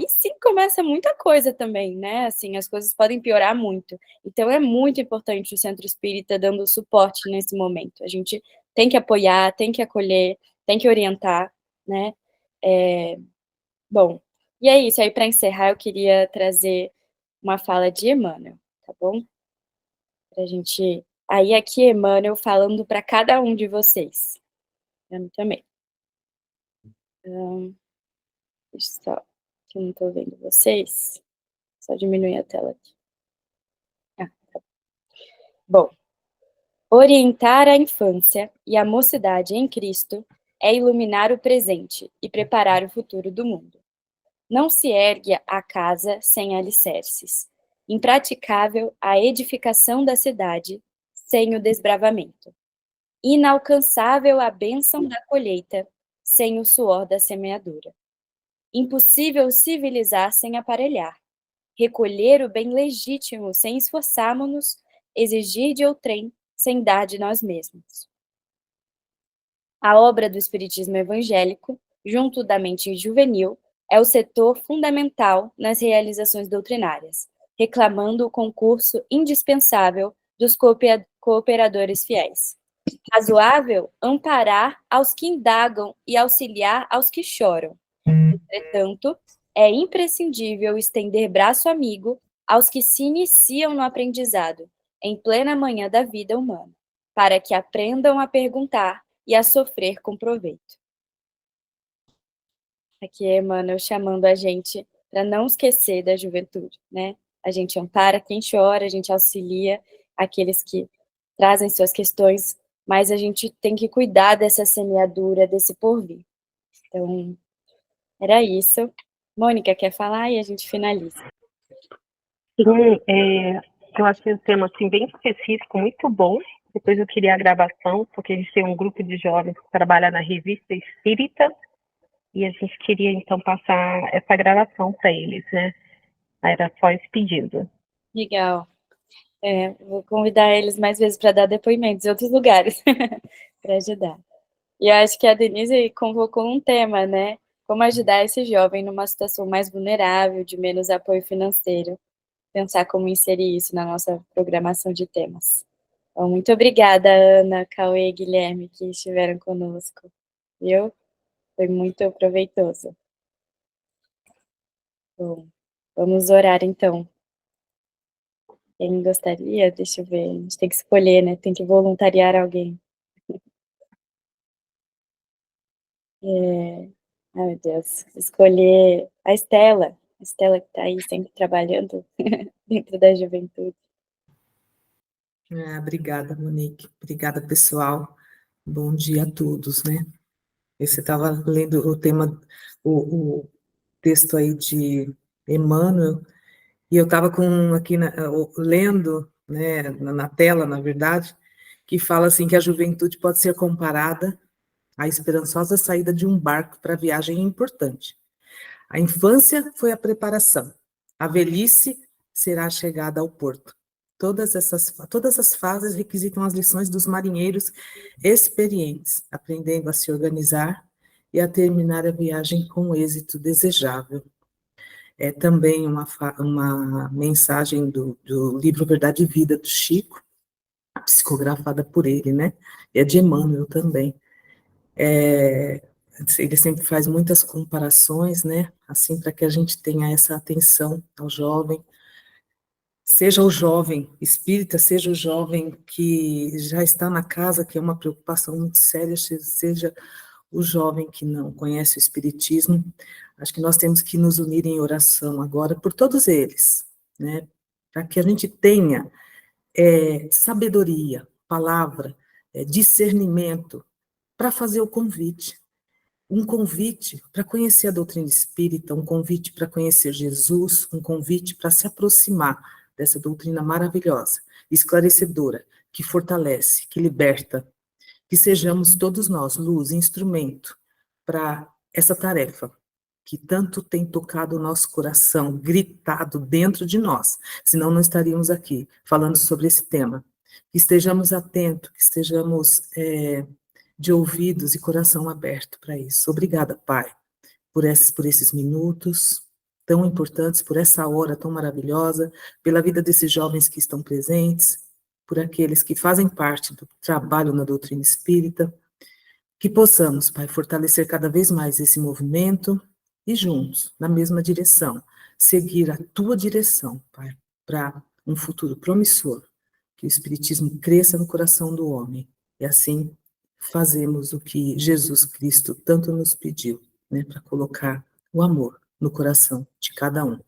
sim começa muita coisa também, né? Assim, as coisas podem piorar muito. Então, é muito importante o Centro Espírita dando suporte nesse momento. A gente tem que apoiar, tem que acolher, tem que orientar, né? Bom, e é isso. Aí, para encerrar, eu queria trazer uma fala de Emmanuel, tá bom? Pra gente... Aí, aqui, Emmanuel falando para cada um de vocês. Eu também. Deixa só, que eu não estou vendo vocês. Só diminuir a tela aqui. Tá. Bom, orientar a infância e a mocidade em Cristo é iluminar o presente e preparar o futuro do mundo. Não se ergue a casa sem alicerces. Impraticável a edificação da cidade sem o desbravamento. Inalcançável a bênção da colheita sem o suor da semeadura. Impossível civilizar sem aparelhar. Recolher o bem legítimo sem esforçarmos-nos, exigir de outrem sem dar de nós mesmos. A obra do Espiritismo Evangélico, junto da mente juvenil, é o setor fundamental nas realizações doutrinárias, reclamando o concurso indispensável dos cooperadores fiéis. Razoável amparar aos que indagam e auxiliar aos que choram. Entretanto, é imprescindível estender braço amigo aos que se iniciam no aprendizado, em plena manhã da vida humana, para que aprendam a perguntar e a sofrer com proveito. Aqui é Emmanuel chamando a gente para não esquecer da juventude, né? A gente ampara quem chora, a gente auxilia aqueles que trazem suas questões, mas a gente tem que cuidar dessa semeadura, desse porvir. Então, era isso. Mônica, quer falar e a gente finaliza. Sim, eu achei o tema assim, bem específico, muito bom. Depois eu queria a gravação, porque a gente tem um grupo de jovens que trabalha na Revista Espírita, e a gente queria, então, passar essa gravação para eles, né? Era só esse pedido. Legal. Vou convidar eles mais vezes para dar depoimentos em outros lugares, para ajudar. E eu acho que a Denise convocou um tema, né? Como ajudar esse jovem numa situação mais vulnerável, de menos apoio financeiro. Pensar como inserir isso na nossa programação de temas. Então, muito obrigada, Ana, Cauê e Guilherme, que estiveram conosco. Viu? Foi muito proveitoso. Bom, vamos orar, então. Quem gostaria? Deixa eu ver. A gente tem que escolher, né? Tem que voluntariar alguém. Ai, meu Deus. Escolher a Estela. A Estela que está aí sempre trabalhando dentro da juventude. Obrigada, Monique. Obrigada, pessoal. Bom dia a todos, né? Você estava lendo o tema, o texto aí de Emmanuel, e eu estava aqui lendo, né, na tela, na verdade, que fala assim que a juventude pode ser comparada à esperançosa saída de um barco para viagem importante. A infância foi a preparação, a velhice será a chegada ao porto. Todas as fases requisitam as lições dos marinheiros experientes, aprendendo a se organizar e a terminar a viagem com o êxito desejável. É também uma mensagem do livro Verdade e Vida, do Chico, psicografada por ele, né? E é de Emmanuel também. Ele sempre faz muitas comparações, né? Assim, para que a gente tenha essa atenção ao jovem, seja o jovem espírita, seja o jovem que já está na casa, que é uma preocupação muito séria, seja o jovem que não conhece o espiritismo. Acho que nós temos que nos unir em oração agora por todos eles, né? Para que a gente tenha sabedoria, palavra, discernimento, para fazer o convite. Um convite para conhecer a doutrina espírita, um convite para conhecer Jesus, um convite para se aproximar dessa doutrina maravilhosa, esclarecedora, que fortalece, que liberta, que sejamos todos nós luz, instrumento para essa tarefa que tanto tem tocado o nosso coração, gritado dentro de nós, senão não estaríamos aqui falando sobre esse tema. Que estejamos atentos, que estejamos de ouvidos e coração aberto para isso. Obrigada, Pai, por esses minutos tão importantes, por essa hora tão maravilhosa, pela vida desses jovens que estão presentes, por aqueles que fazem parte do trabalho na doutrina espírita, que possamos, Pai, fortalecer cada vez mais esse movimento e juntos, na mesma direção, seguir a Tua direção, Pai, para um futuro promissor, que o Espiritismo cresça no coração do homem, e assim fazemos o que Jesus Cristo tanto nos pediu, né, para colocar o amor no coração de cada um.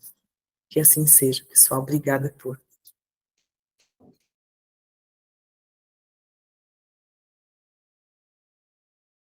Que assim seja, pessoal. Obrigada por